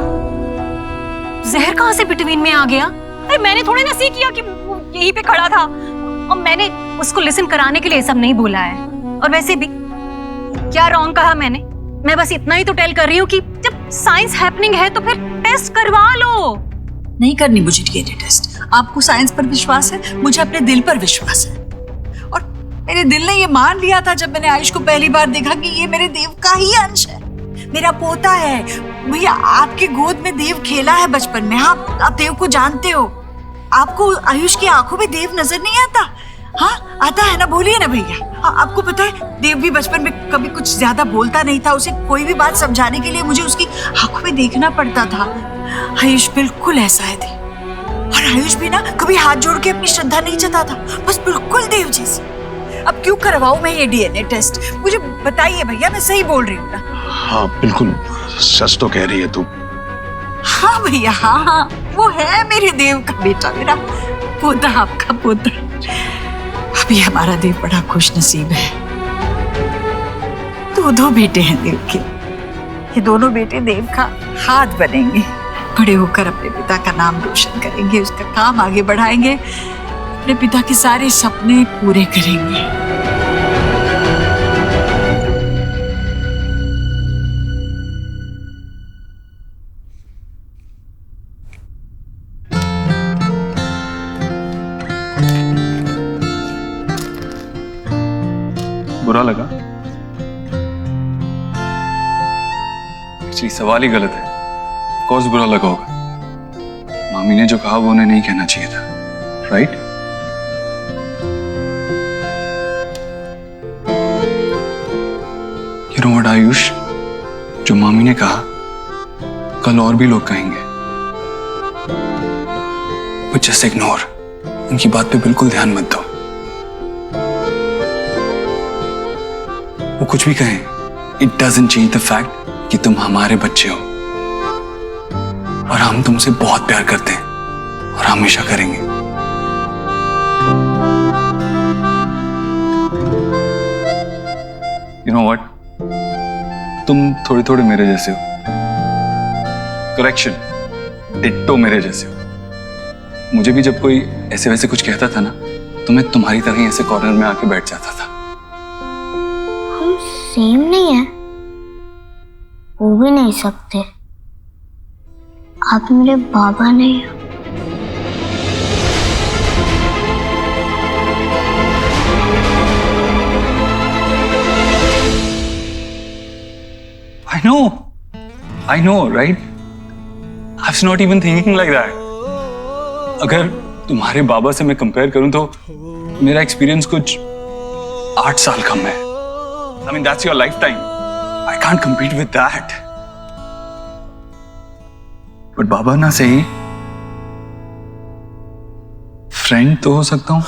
जहर कहाँ से बिटवीन में आ गया? अरे मैंने थोड़ी ना सी किया कि वो यहीं पे खड़ा था, और मैंने उसको लिसन कराने के लिए सब नहीं बोला है। और वैसे भी क्या रॉन्ग कहा मैंने? मैं बस इतना ही तो टेल कर रही हूँ कि जब साइंस हैपनिंग है तो फिर टेस्ट करवा लो। नहीं करनी मुझे डीएनए टेस्ट। आपको साइंस पर विश्वास है, मुझे अपने दिल पर विश्वास है। और मेरे दिल ने ये मान लिया था जब मैंने आयुष को पहली बार देखा कि ये मेरे देव का ही अंश है, मेरा पोता है। भैया आपके गोद में देव खेला है बचपन में, आप देव को जानते हो। आपको आयुष की आंखों में देव नजर नहीं आता? हाँ आता है ना, बोलिए ना भैया। हाँ, आपको पता है देव भी बचपन में कभी कुछ ज्यादा बोलता नहीं था, उसे कोई भी बात समझाने के लिए मुझे उसकी आंखों में देखना पड़ता था। आयुष बिल्कुल ऐसा है देव, और आयुष भी ना कभी हाथ जोड़ के अपनी श्रद्धा नहीं जताता, बस बिल्कुल देव जैसे। अब क्यों करवाऊं मैं ये डीएनए टेस्ट? मुझे बताइए भैया, मैं सही बोल रही हूँ ना? हाँ बिल्कुल सच तो कह रही है तू। हाँ भैया, हाँ वो है मेरे देव का बेटा, मेरा पोता, आपका पोता। अभी हमारा देव बड़ा खुश नसीब है, दो बेटे हैं देव के। ये दोनों बेटे देव का हाथ बनेंगे, बड़े होकर अपने पिता का नाम रोशन करेंगे, उसका काम आगे बढ़ाएंगे, अपने अपने पिता के सारे सपने पूरे करेंगे। बुरा लगा? एक्चुअली सवाल ही गलत है। ऑफ कोर्स बुरा लगा होगा। मामी ने जो कहा वो उन्हें नहीं कहना चाहिए था, right? You know what Ayush, जो मामी ने कहा कल और भी लोग कहेंगे, बट जस्ट इग्नोर। उनकी बात पे बिल्कुल ध्यान मत दो। वो कुछ भी कहें, it doesn't change the fact कि तुम हमारे बच्चे हो और हम तुमसे बहुत प्यार करते हैं और हमेशा करेंगे। यू नो व्हाट, तुम थोड़े थोड़े मेरे जैसे हो। करेक्शन, डिट्टो मेरे जैसे हो। मुझे भी जब कोई ऐसे वैसे कुछ कहता था ना, तो मैं तुम्हारी तरह ही ऐसे कॉर्नर में आके बैठ जाता था। सेम नहीं है, हो भी नहीं सकते। आप मेरे बाबा नहीं हो। I know, right? I was not even thinking like that. अगर तुम्हारे बाबा से मैं कंपेयर करूं तो मेरा एक्सपीरियंस कुछ 8 साल कम है। I mean, that's your lifetime. I can't compete with that. But बाबा ना सही, फ्रेंड तो हो सकता हूं।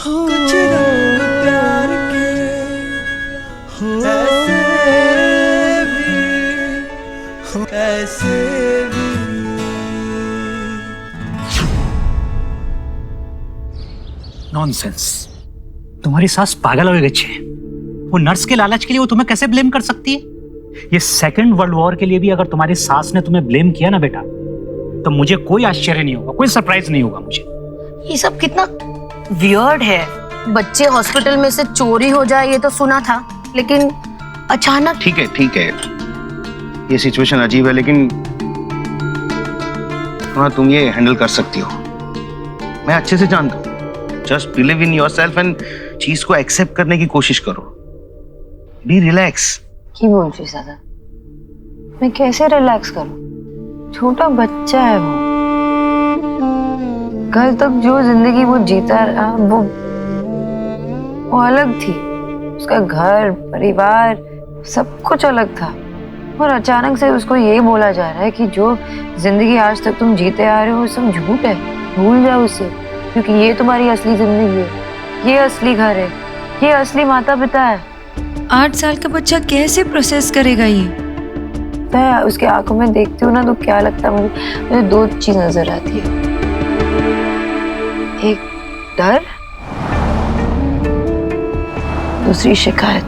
नॉनसेंस। तुम्हारी सास पागल हो गई है। वो नर्स के लालच के लिए वो तुम्हें कैसे ब्लेम कर सकती है? ये सेकंड वर्ल्ड वॉर के लिए भी अगर तुम्हारी सास ने तुम्हें ब्लेम किया ना बेटा, तो मुझे कोई आश्चर्य नहीं होगा, कोई सरप्राइज नहीं होगा मुझे। ये सब कितना वियर्ड है। बच्चे हॉस्पिटल में से चोरी हो जाए ये तो सुना था, लेकिन अचानक। ठीक है, ये सिचुएशन अजीब है, लेकिन हाँ, तुम ये हैंडल कर सकती हो। मैं अच्छे से जानता हूँ। Just believe in yourself and चीज को एक्सेप्ट करने की कोशिश करो। Be relax. की बोल रही दादा? मैं कैसे रिलैक्स करूं? छोटा बच्चा है वो। कल तक जो जिंदगी वो जीता रहा वो अलग थी। उसका घर, परिवार, सब कुछ अलग था। और अचानक से उसको ये बोला जा रहा है कि जो जिंदगी आज तक तुम जीते आ रहे हो वो सब झूठ है, भूल जाओ उसे, क्योंकि ये तुम्हारी असली जिंदगी है, ये असली घर है, ये असली माता पिता है। 8 साल का बच्चा कैसे प्रोसेस करेगा ये? मैं उसके आंखों में देखती हूँ ना तो क्या लगता है मुझे 2 चीज नजर आती है। एक डर, दूसरी शिकायत।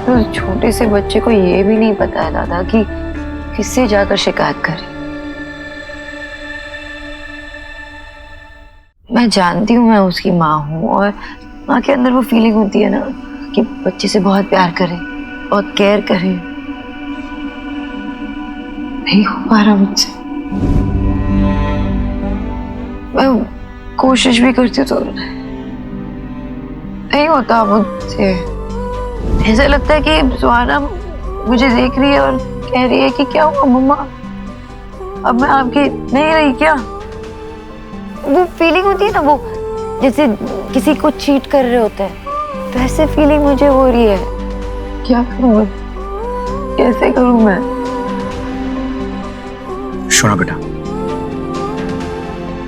तो छोटे से बच्चे को ये भी नहीं पता है दादा कि किससे जाकर शिकायत करे। मैं जानती हूँ, मैं उसकी माँ हूँ और माँ के अंदर वो फीलिंग होती है ना कि बच्चे से बहुत प्यार करे, बहुत केयर करे। नहीं हो पा रहा मुझसे। मैं कोशिश भी करती हूँ तो नहीं होता मुझसे। ऐसा लगता है कि सुहाना मुझे देख रही है और कह रही है कि क्या हुआ मम्मा, अब मैं आपकी नहीं रही क्या? वो फीलिंग होती है ना, वो जैसे किसी को चीट कर रहे होते हैं, तो ऐसे फीलिंग मुझे हो रही है। क्या करूं, कैसे करूं मैं? सुना बेटा,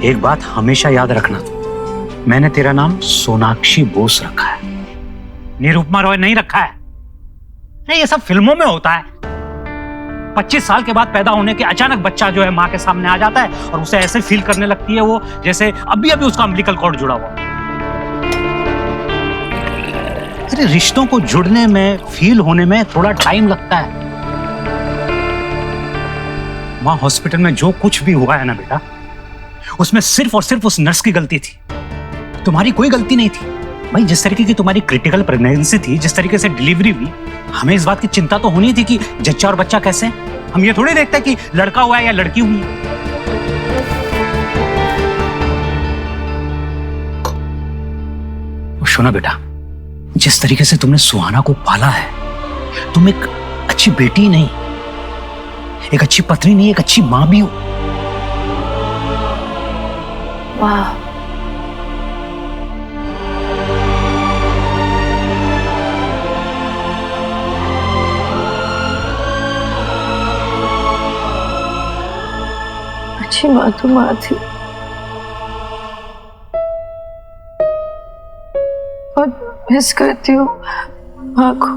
एक बात हमेशा याद रखना, मैंने तेरा नाम सोनाक्षी बोस रखा है, निरुपमा रॉय नहीं रखा है। नहीं, ये सब फिल्मों में होता है। 25 साल के बाद पैदा होने के अचानक बच्चा जो है माँ के सामने आ जाता है और उसे ऐसे फील करने लगती है वो जैसे अभी अभी उसका अम्बिलिकल कॉर्ड जुड़ा हुआ। अरे रिश्तों को जुड़ने में, फील होने में थोड़ा टाइम लगता है। वहां हॉस्पिटल में जो कुछ भी हुआ है ना बेटा, उसमें सिर्फ और सिर्फ उस नर्स की गलती थी, तुम्हारी कोई गलती नहीं थी। भाई जिस तरीके की तुम्हारी क्रिटिकल प्रेगनेंसी थी, जिस तरीके से डिलीवरी हुई, हमें इस बात की चिंता तो होनी थी कि जच्चा और बच्चा कैसे हैं। हम ये थोड़ी देखते कि लड़का हुआ है या लड़की हुई है। सुना बेटा, जिस तरीके से तुमने सुहाना को पाला है, तुम एक अच्छी बेटी नहीं, एक अच्छी पत्नी नहीं, एक अच्छी मां भी हो। वाह, अच्छी माँ तो माँ थी, बहुत मिस करती हूँ माँ को।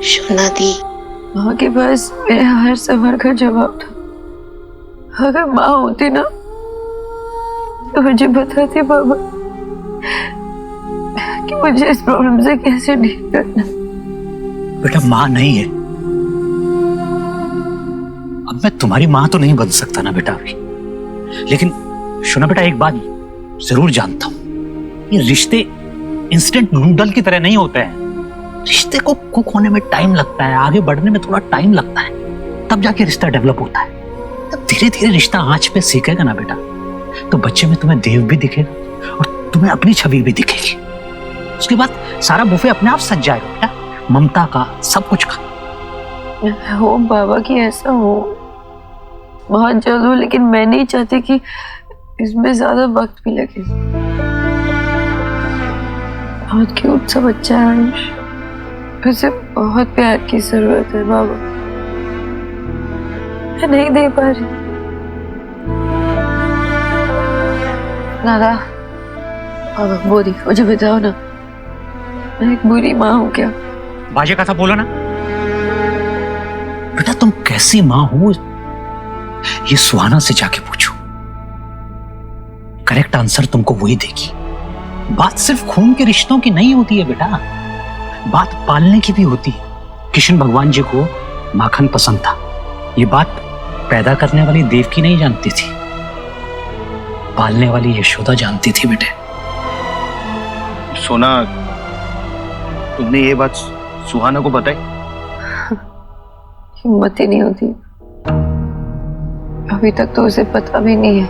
शोना दी, माँ के पास मेरे हर सवाल का जवाब था। अगर माँ होती ना तो मुझे बताती बाबा कि मुझे इस प्रॉब्लम से कैसे डील करना। बेटा माँ नहीं है, अब मैं तुम्हारी माँ तो नहीं बन सकता ना बेटा अभी, लेकिन सुना बेटा, एक बात जरूर जानता हूं, ये रिश्ते इंस्टेंट नूडल की तरह नहीं होते हैं। रिश्ते को कुक होने में टाइम लगता है, आगे बढ़ने में थोड़ा टाइम लगता है, तब जाके रिश्ता डेवलप होता है। तब धीरे धीरे रिश्ता आंच पे सीखेगा ना बेटा, तो बच्चे में तुम्हें देव भी दिखेगा और तुम्हें अपनी छवि भी दिखेगी। उसके बाद सारा बुफे अपने आप सज जाएगा बेटा, ममता का, सब कुछ का। हो बाबा कि ऐसा हो, बहुत जल्द हो, लेकिन मैं नहीं चाहती कि इसमें ज्यादा वक्त भी लगे। बहुत क्यूट सा बच्चा है आयुष, उसे बहुत प्यार की जरूरत है बाबा, मैं नहीं दे पा रही। दादा, बाबा बोली, मुझे बताओ ना, मैं एक बुरी माँ हूँ क्या? बाजे का था बोलो ना बेटा, तुम कैसी माँ हो ये सुहाना से जाके पूछो, करेक्ट आंसर तुमको वही देगी। बात सिर्फ खून के रिश्तों की नहीं होती है बेटा, बात पालने की भी होती है। कृष्ण भगवान जी को माखन पसंद था, ये बात पैदा करने वाली देवकी नहीं जानती थी, पालने वाली यशोदा जानती थी बेटे। सोना, तुमने ये बात सुहाना को बताई? हिम्मत ही नहीं होती, अभी तक तो उसे पता भी नहीं है,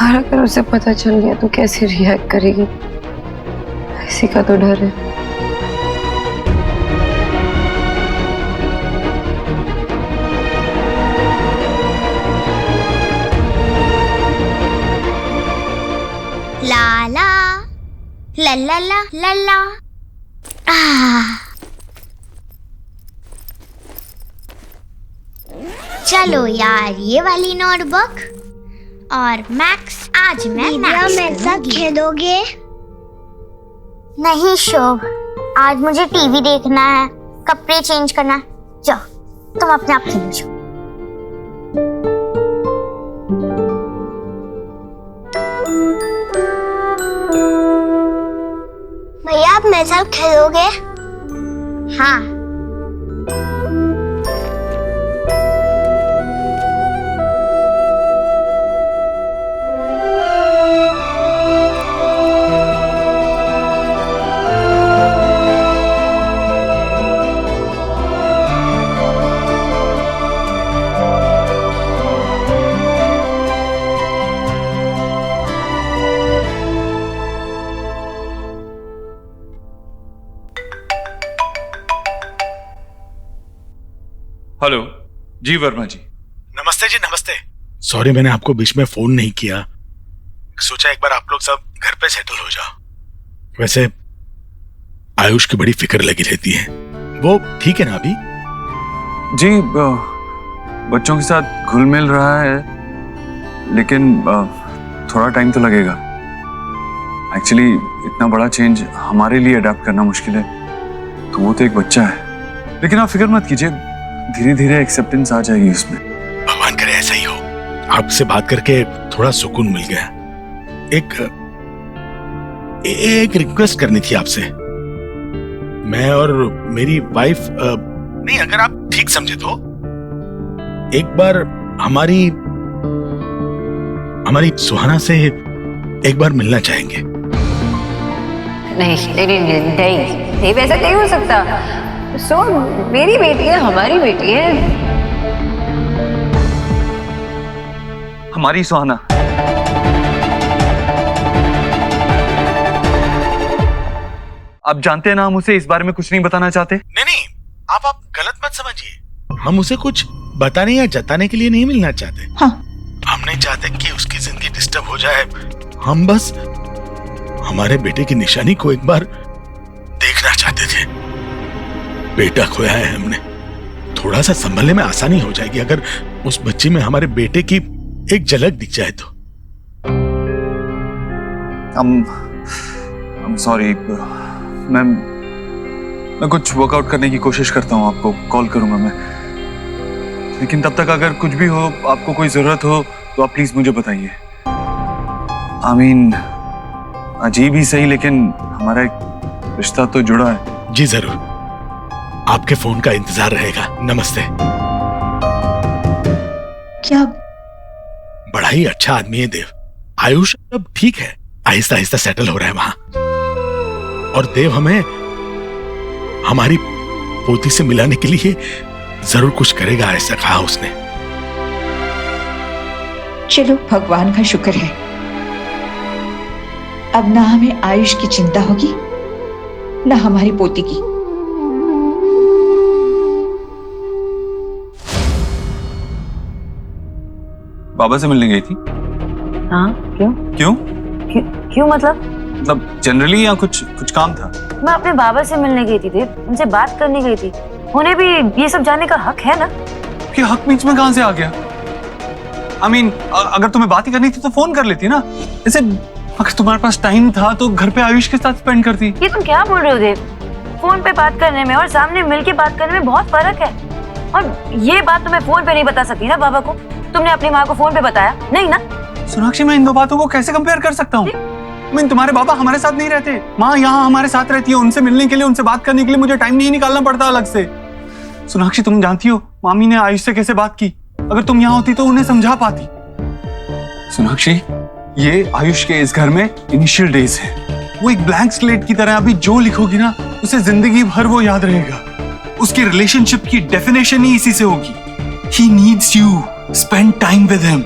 और अगर उसे पता चल गया तो कैसे रिएक्ट करेगी, इसी का तो डर है। ला ला ला ला ला ला चलो यार, ये वाली नोटबुक और मैक्स, आज मैं मेरे साथ खेलोगे? नहीं शोभ, आज मुझे टीवी देखना है, कपड़े चेंज करना है। जाओ तुम अपने आप खेलो जाओ। भैया आप मेरे साथ खेलोगे? हाँ। हेलो जी, वर्मा जी। नमस्ते जी, नमस्ते। सॉरी मैंने आपको बीच में फोन नहीं किया, सोचा एक बार आप लोग सब घर पे सेटल हो जाओ। वैसे आयुष की बड़ी फिक्र लगी रहती है, वो ठीक है ना अभी? जी, बच्चों के साथ घुल मिल रहा है, लेकिन थोड़ा टाइम तो लगेगा। एक्चुअली इतना बड़ा चेंज हमारे लिए अडेप्ट करना मुश्किल है, तो वो तो एक बच्चा है। लेकिन आप फिक्र मत कीजिए, धीरे धीरे एक्सेप्टेंस आ जाएगी उसमें। भगवान करे ऐसा ही हो। आपसे बात करके थोड़ा सुकून मिल गया। एक रिक्वेस्ट करनी थी आपसे। मैं और मेरी वाइफ नहीं, अगर आप ठीक समझे तो एक बार हमारी सुहाना से एक बार मिलना चाहेंगे। नहीं, वैसा नहीं हो सकता। सो मेरी बेटी है, हमारी बेटी है। हमारी सुहाना। आप जानते हैं ना, हम उसे इस बारे में कुछ नहीं बताना चाहते। नहीं, आप गलत मत समझिए। हम उसे कुछ बताने या जताने के लिए नहीं मिलना चाहते। हाँ। हम नहीं चाहते कि उसकी जिंदगी डिस्टर्ब हो जाए। हम बस हमारे बेटे की निशानी को एक बार देखना चाहते थे। बेटा खोया है हमने, थोड़ा सा संभलने में आसानी हो जाएगी अगर उस बच्ची में हमारे बेटे की एक झलक दिख जाए तो। I'm sorry, मैं कुछ वर्कआउट करने की कोशिश करता हूँ, आपको कॉल करूंगा मैं। लेकिन तब तक अगर कुछ भी हो, आपको कोई जरूरत हो तो आप प्लीज मुझे बताइए। अजीब ही सही, लेकिन हमारा एक रिश्ता तो जुड़ा है। जी जरूर, आपके फोन का इंतजार रहेगा। नमस्ते। क्या? बड़ा ही अच्छा आदमी है देव। आयुष अब ठीक है, आहिस्ता आहिस्ता सेटल हो रहा है वहां। और देव हमें हमारी पोती से मिलाने के लिए जरूर कुछ करेगा, ऐसा कहा उसने। चलो, भगवान का शुक्र है, अब ना हमें आयुष की चिंता होगी ना हमारी पोती की। बाबा से मिलने गई थी? हाँ, क्यों? क्यों मतलब जनरली या कुछ काम था? मैं अपने बाबा से मिलने गई थी देव, उनसे बात करने गई थी। उन्हें भी ये सब जानने का हक है ना। कि हक बीच में कहां से आ गया? अगर तुम्हें बात ही करनी थी तो फोन कर लेती ना। जैसे अगर तुम्हारे पास टाइम था तो घर पे आयुष के साथ स्पेंड करती। ये तुम क्या बोल रहे हो देव? फोन पे बात करने में और सामने मिलके बात करने में बहुत फर्क है। और ये बात तुम्हें फोन पे नहीं बता सकती ना बाबा को। तुमने अपनी माँ को फोन पे बताया नहीं ना? सोनाक्षी, मैं इन दो बातों को कैसे कंपेयर कर सकता हूँ? तुम्हारे पापा हमारे साथ नहीं रहते, माँ यहाँ हमारे साथ रहती है। उनसे मिलने के लिए, उनसे बात करने के लिए मुझे टाइम नहीं निकालना पड़ता अलग से। सोनाक्षी, तुम जानती हो मामी ने आयुष से कैसे बात की। अगर तुम यहाँ होती तो उन्हें समझा पाती। सोनाक्षी, ये आयुष के इस घर में इनिशियल डेज है। वो एक ब्लैंक स्लेट की तरह, अभी जो लिखोगी ना उसे जिंदगी भर वो याद रहेगा। उसकी रिलेशनशिप की डेफिनेशन ही इसी से होगी। He needs you. Spend time with him.